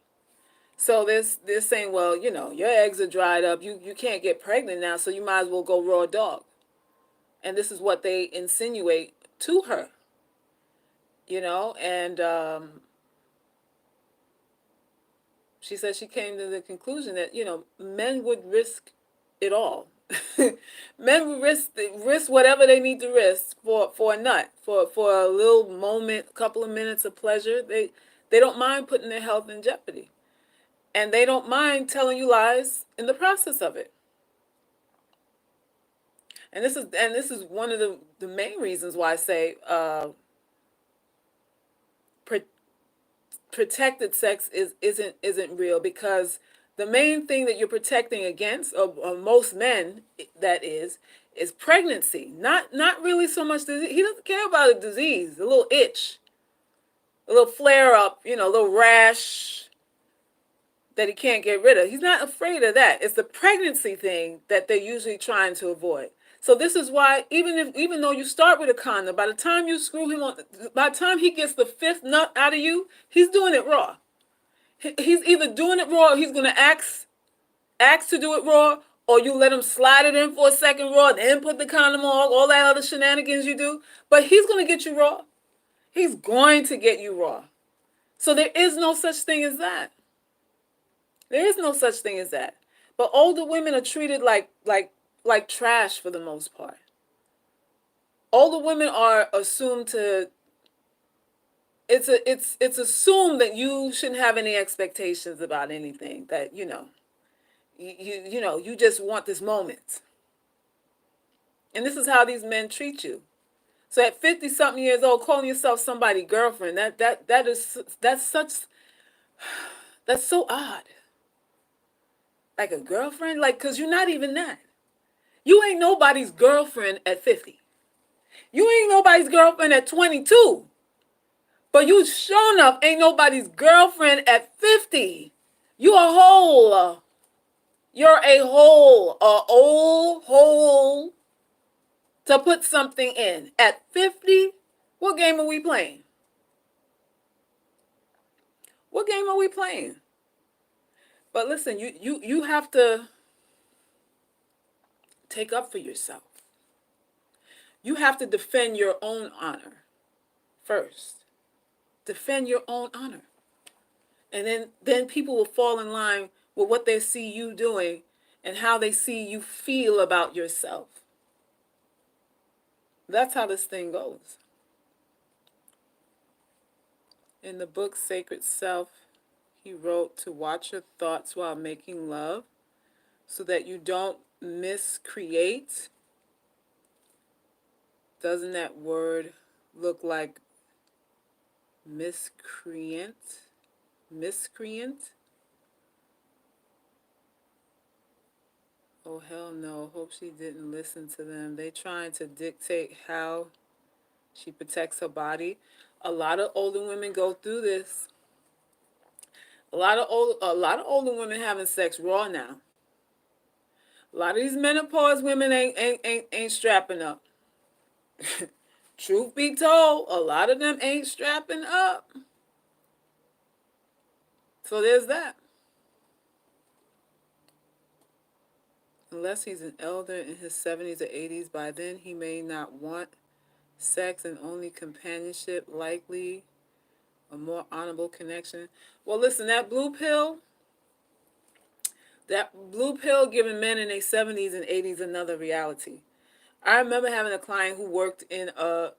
So they're saying, well, your eggs are dried up. You can't get pregnant now, so you might as well go raw dog. And this is what they insinuate to her, and she said she came to the conclusion that, men would risk it all. Men would risk whatever they need to risk for a nut, for a little moment, a couple of minutes of pleasure. They don't mind putting their health in jeopardy. And they don't mind telling you lies in the process of it. And this is one of the main reasons why I say protected sex isn't real, because the main thing that you're protecting against, or most men, that is pregnancy. Not really so much disease. He doesn't care about a disease, a little itch, a little flare up, a little rash that he can't get rid of. He's not afraid of that. It's the pregnancy thing that they're usually trying to avoid. So this is why, even though you start with a condom, by the time you screw him on, by the time he gets the fifth nut out of you, he's doing it raw. He's either doing it raw, or he's gonna ask to do it raw, or you let him slide it in for a second raw, then put the condom on, all that other shenanigans you do. But he's gonna get you raw. He's going to get you raw. So there is no such thing as that. There is no such thing as that. But older women are treated like trash for the most part. Older women are assumed to it's assumed that you shouldn't have any expectations about anything, that you just want this moment. And this is how these men treat you. So at 50 something years old, calling yourself somebody's girlfriend, that's so odd. Like a girlfriend? Like, cause you're not even that. You ain't nobody's girlfriend at 50. You ain't nobody's girlfriend at 22. But you sure enough ain't nobody's girlfriend at 50. You a hole. You're a hole. A old hole to put something in. At 50, what game are we playing? What game are we playing? But listen, you have to take up for yourself. You have to defend your own honor first. Defend your own honor. And then people will fall in line with what they see you doing and how they see you feel about yourself. That's how this thing goes. In the book Sacred Self, he wrote to watch your thoughts while making love so that you don't miscreate. Doesn't that word look like miscreant? Miscreant? Oh, hell no. Hope she didn't listen to them. They trying to dictate how she protects her body. A lot of older women go through this. A lot of older women having sex raw now. A lot of these menopause women ain't strapping up. Truth be told, a lot of them ain't strapping up. So there's that. Unless he's an elder in his 70s or 80s, by then he may not want sex and only companionship, likely a more honorable connection. Well, listen, that blue pill giving men in their 70s and 80s another reality. I remember having a client who worked in a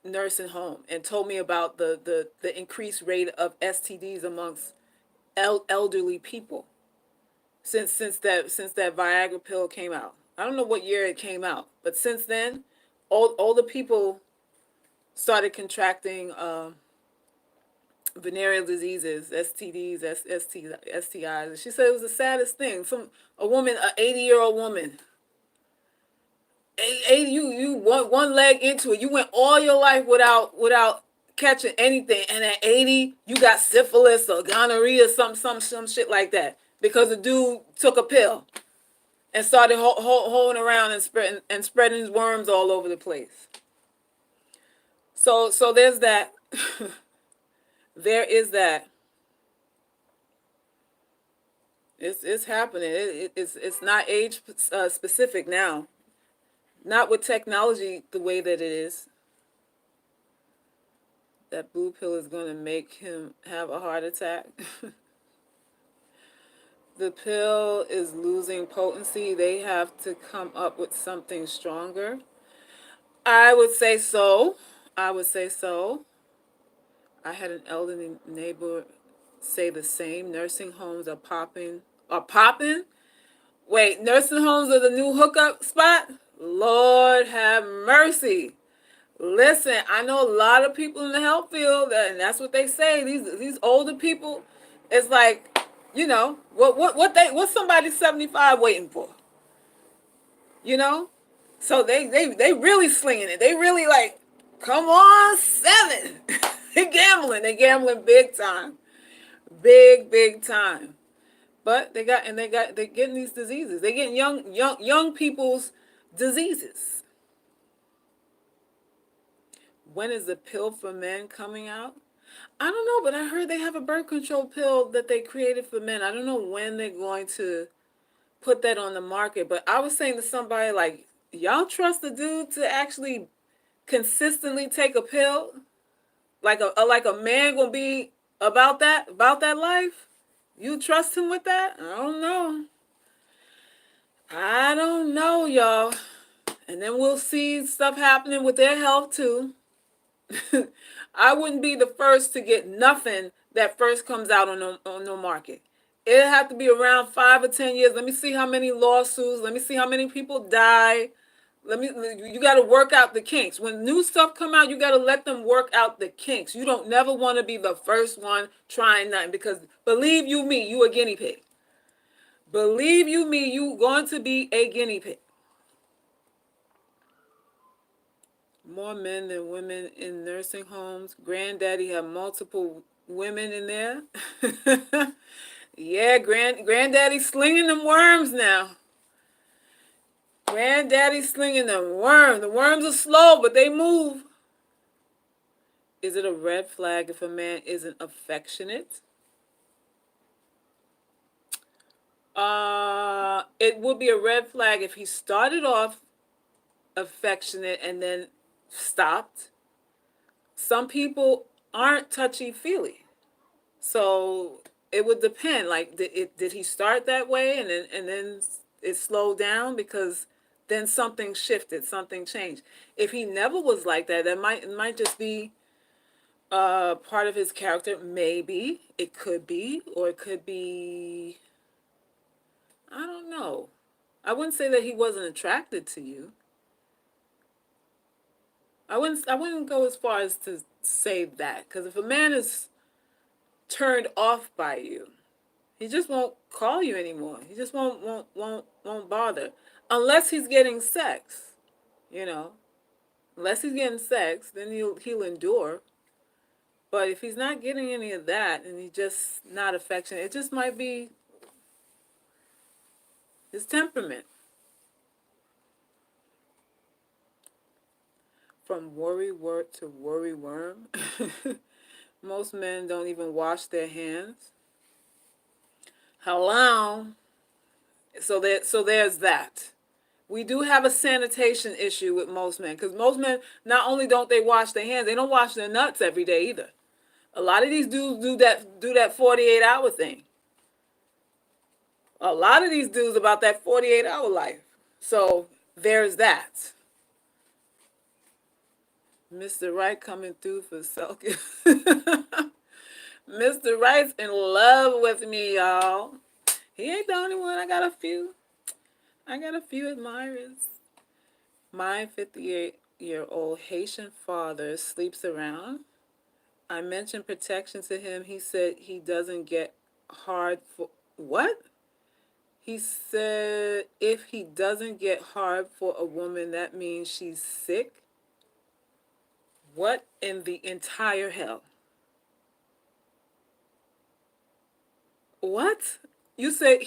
nursing home and told me about the increased rate of STDs amongst elderly people since that Viagra pill came out. I don't know what year it came out, but since then, older people started contracting venereal diseases, STDs, STIs. And she said it was the saddest thing. A woman, an 80-year-old woman, 80, you one leg into it. You went all your life without catching anything, and at 80, you got syphilis or gonorrhea or some shit like that because the dude took a pill and started holding around and spreading his worms all over the place. So there's that. There is that. It's happening. It's not age specific now. Not with technology the way that it is. That blue pill is going to make him have a heart attack. The pill is losing potency. They have to come up with something stronger. I would say so. I would say so. I had an elderly neighbor say the same. Nursing homes are popping. Are popping? Wait, nursing homes are the new hookup spot? Lord have mercy. Listen, I know a lot of people in the health field, and that's what they say. These older people, it's like, what's somebody 75 waiting for? You know? So they really slinging it. They really like, come on, 7. They gambling. They gambling big time. Big time. But they're getting these diseases. They're getting young people's diseases. When is the pill for men coming out? I don't know, but I heard they have a birth control pill that they created for men. I don't know when they're going to put that on the market, but I was saying to somebody, like, y'all trust the dude to actually consistently take a pill? Like a man gonna be about that life? You trust him with that? I don't know, y'all. And then we'll see stuff happening with their health too. I wouldn't be the first to get nothing that first comes out on the market. It'll have to be around 5 or 10 years. Let me see how many lawsuits. Let me see how many people die. You got to work out the kinks. When new stuff come out, you got to let them work out the kinks. You don't never want to be the first one trying nothing, because believe you me, you a guinea pig. Believe you me, you going to be a guinea pig. More men than women in nursing homes. Granddaddy have multiple women in there. Yeah, granddaddy slinging them worms now. Granddaddy slinging them worms. The worms are slow, but they move. Is it a red flag if a man isn't affectionate? It would be a red flag if he started off affectionate and then stopped. Some people aren't touchy-feely. So it would depend. Like, did he start that way and then it slowed down? Because then something shifted, something changed. If he never was like that, it might just be part of his character. Maybe it could be, or it could be, I don't know. I wouldn't say that he wasn't attracted to you. I wouldn't go as far as to say that, because if a man is turned off by you, he just won't call you anymore. He just won't bother, unless he's getting sex. You know, unless he's getting sex, then he'll endure. But if he's not getting any of that and he's just not affectionate, it just might be his temperament. From worry wort to worry worm. Most men don't even wash their hands. Hello. So there's that. We do have a sanitation issue with most men, because most men, not only don't they wash their hands, they don't wash their nuts every day either. A lot of these dudes do that 48-hour thing. A lot of these dudes about that 48-hour life. So there's that. Mr. Right coming through for Selkie. Mr. Wright's in love with me, y'all. He ain't the only one. I got a few admirers. My 58-year-old Haitian father sleeps around. I mentioned protection to him. He said he doesn't get hard for... What? He said if he doesn't get hard for a woman, that means she's sick. What in the entire hell? What? He said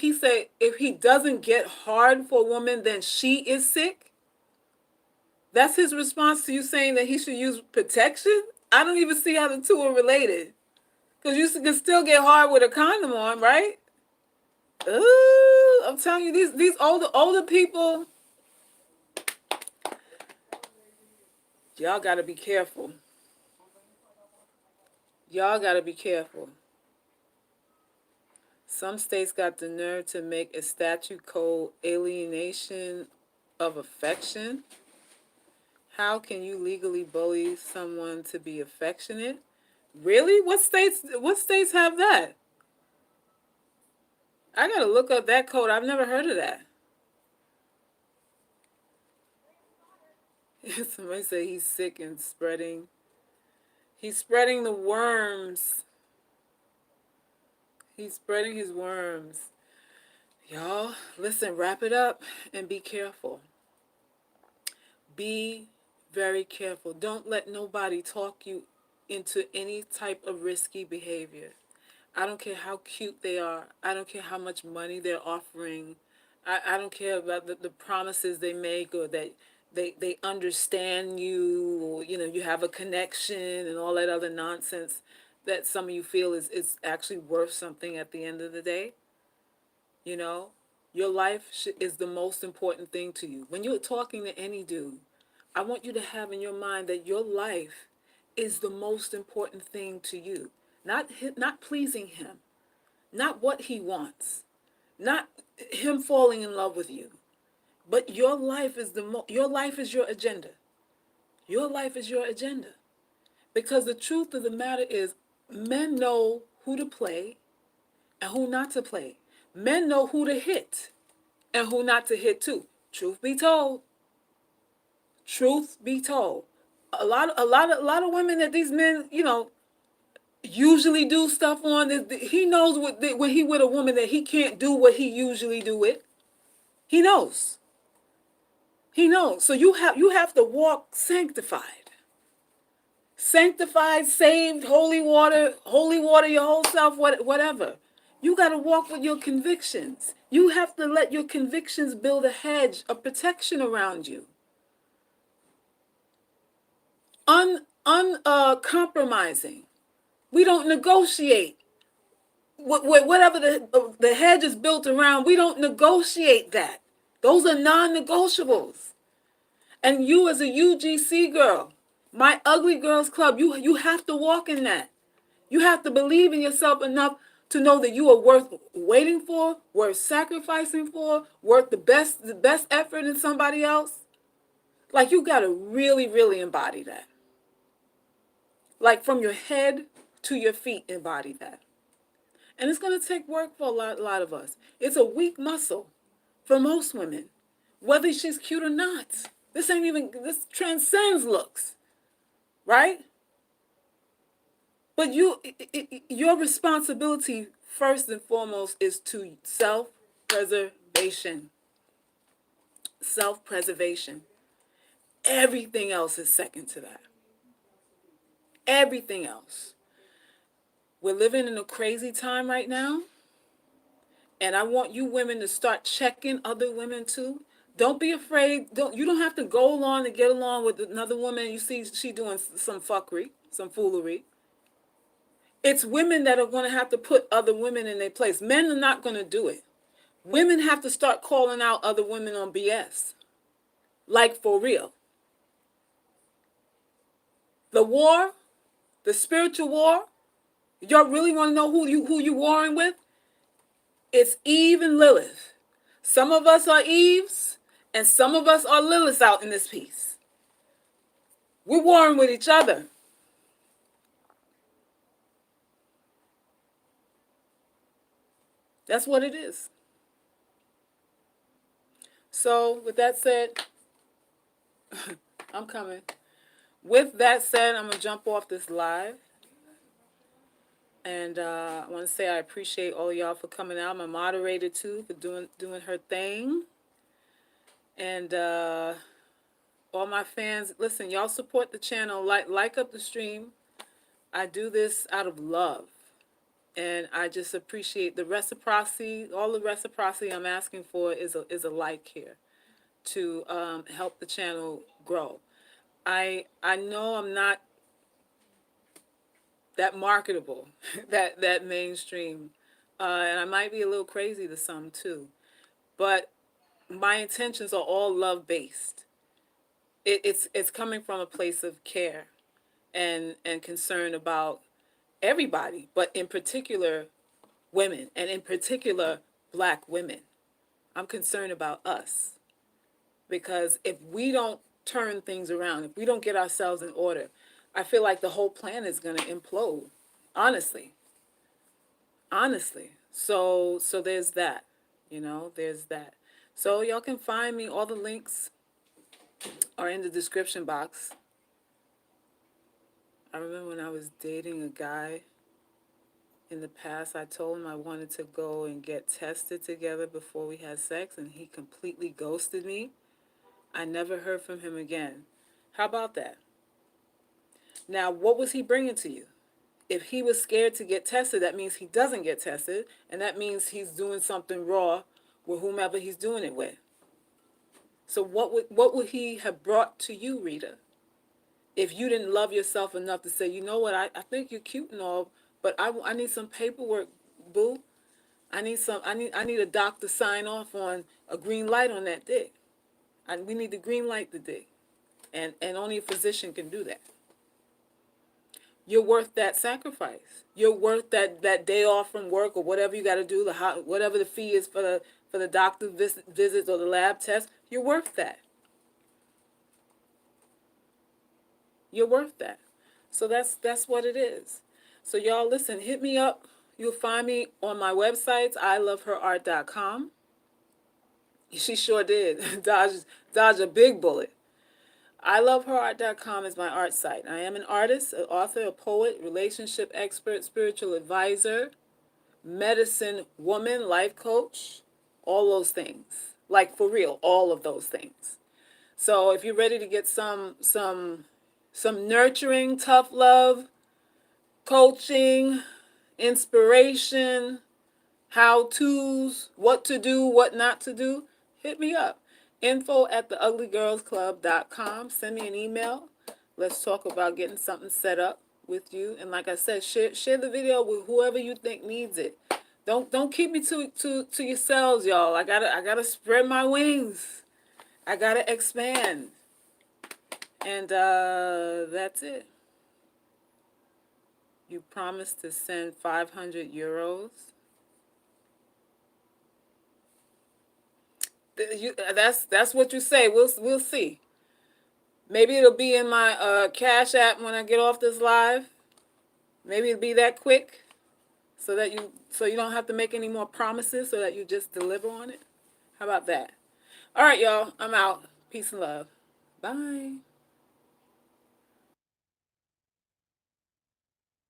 if he doesn't get hard for a woman, then she is sick? That's his response to you saying that he should use protection? I don't even see how the two are related. Because you can still get hard with a condom on, right? Ooh, I'm telling you, these older people, y'all got to be careful. Y'all got to be careful. Some states got the nerve to make a statute called alienation of affection. How can you legally bully someone to be affectionate? Really? What states have that? I gotta look up that code. I've never heard of that. Somebody say he's sick and spreading. He's spreading the worms. He's spreading his worms. Y'all, listen, wrap it up and be careful. Be very careful. Don't let nobody talk you into any type of risky behavior. I don't care how cute they are. I don't care how much money they're offering. I don't care about the promises they make, or that they understand you, or you have a connection and all that other nonsense that some of you feel is actually worth something at the end of the day. Your life is the most important thing to you. When you're talking to any dude, I want you to have in your mind that your life is the most important thing to you. Not pleasing him, not what he wants, not him falling in love with you, but your life is your life is your agenda. Your life is your agenda, Because the truth of the matter is, men know who to play and who not to play. Men know who to hit and who not to hit too. Truth be told. Truth be told. A lot of women that these men, usually do stuff on. He knows when he with a woman that he can't do what he usually do with. He knows. He knows. So you have to walk sanctified. Sanctified, saved, holy water your whole self, whatever. You got to walk with your convictions. You have to let your convictions build a hedge of protection around you. Compromising. We don't negotiate. Whatever the hedge is built around, we don't negotiate that. Those are non-negotiables. And you as a UGC girl, my ugly girls club, you have to walk in that. You have to believe in yourself enough to know that you are worth waiting for, worth sacrificing for, worth the best effort in somebody else. Like, you got to really, really embody that. Like, from your head to your feet, embody that. And it's going to take work for a lot of us. It's a weak muscle for most women, whether she's cute or not. This transcends looks, right? But your responsibility, first and foremost, is to self-preservation. Self-preservation. Everything else is second to that. Everything else. We're living in a crazy time right now. And I want you women to start checking other women too. Don't be afraid. You don't have to go along to get along with another woman. You see she doing some fuckery, some foolery. It's women that are going to have to put other women in their place. Men are not going to do it. Women have to start calling out other women on BS. Like, for real. The war, the spiritual war, y'all really want to know who you warring with? It's Eve and Lilith. Some of us are Eves, and some of us are Liliths out in this piece. We're warring with each other. That's what it is. So, with that said, I'm coming. With that said, I'm going to jump off this live. And I want to say I appreciate all y'all for coming out. My moderator, too, for doing her thing. And all my fans, listen, y'all support the channel. Like up the stream. I do this out of love. And I just appreciate the reciprocity. All the reciprocity I'm asking for is a like here to help the channel grow. I know I'm not that marketable, that mainstream, and I might be a little crazy to some too, but my intentions are all love based. It's coming from a place of care and concern about everybody, but in particular women, and in particular Black women. I'm concerned about us, because if we don't turn things around, if we don't get ourselves in order, I feel like the whole planet is going to implode. Honestly. So there's that. There's that. So y'all can find me. All the links are in the description box. I remember when I was dating a guy in the past, I told him I wanted to go and get tested together before we had sex, and he completely ghosted me. I never heard from him again. How about that? Now, what was he bringing to you? If he was scared to get tested, that means he doesn't get tested, and that means he's doing something raw with whomever he's doing it with. So what would he have brought to you, Rita, if you didn't love yourself enough to say, you know what, I think you're cute and all, but I need some paperwork, boo. I need a doctor sign off on a green light on that dick. We need to green light the dick, and only a physician can do that. You're worth that sacrifice. You're worth that day off from work, or whatever you got to do, whatever the fee is for the doctor visits or the lab test. You're worth that. You're worth that. So that's what it is. So y'all listen, hit me up. You'll find me on my websites, iloveherart.com. She sure did. Dodge a big bullet. iloveherart.com is my art site. I am an artist, an author, a poet, relationship expert, spiritual advisor, medicine woman, life coach, all those things. Like for real, all of those things. So if you're ready to get some nurturing, tough love, coaching, inspiration, how to's, what to do, what not to do, hit me up. Info at theuglygirlsclub.com. Send me an email. Let's talk about getting something set up with you. And like I said, share the video with whoever you think needs it. Don't keep me to yourselves, y'all. I gotta spread my wings. I gotta expand. And that's it. You promised to send 500 euros. That's what you say. We'll see. Maybe it'll be in my Cash App when I get off this live. Maybe it'll be that quick, so you don't have to make any more promises, so that you just deliver on it. How about that? All right, y'all. I'm out. Peace and love. Bye.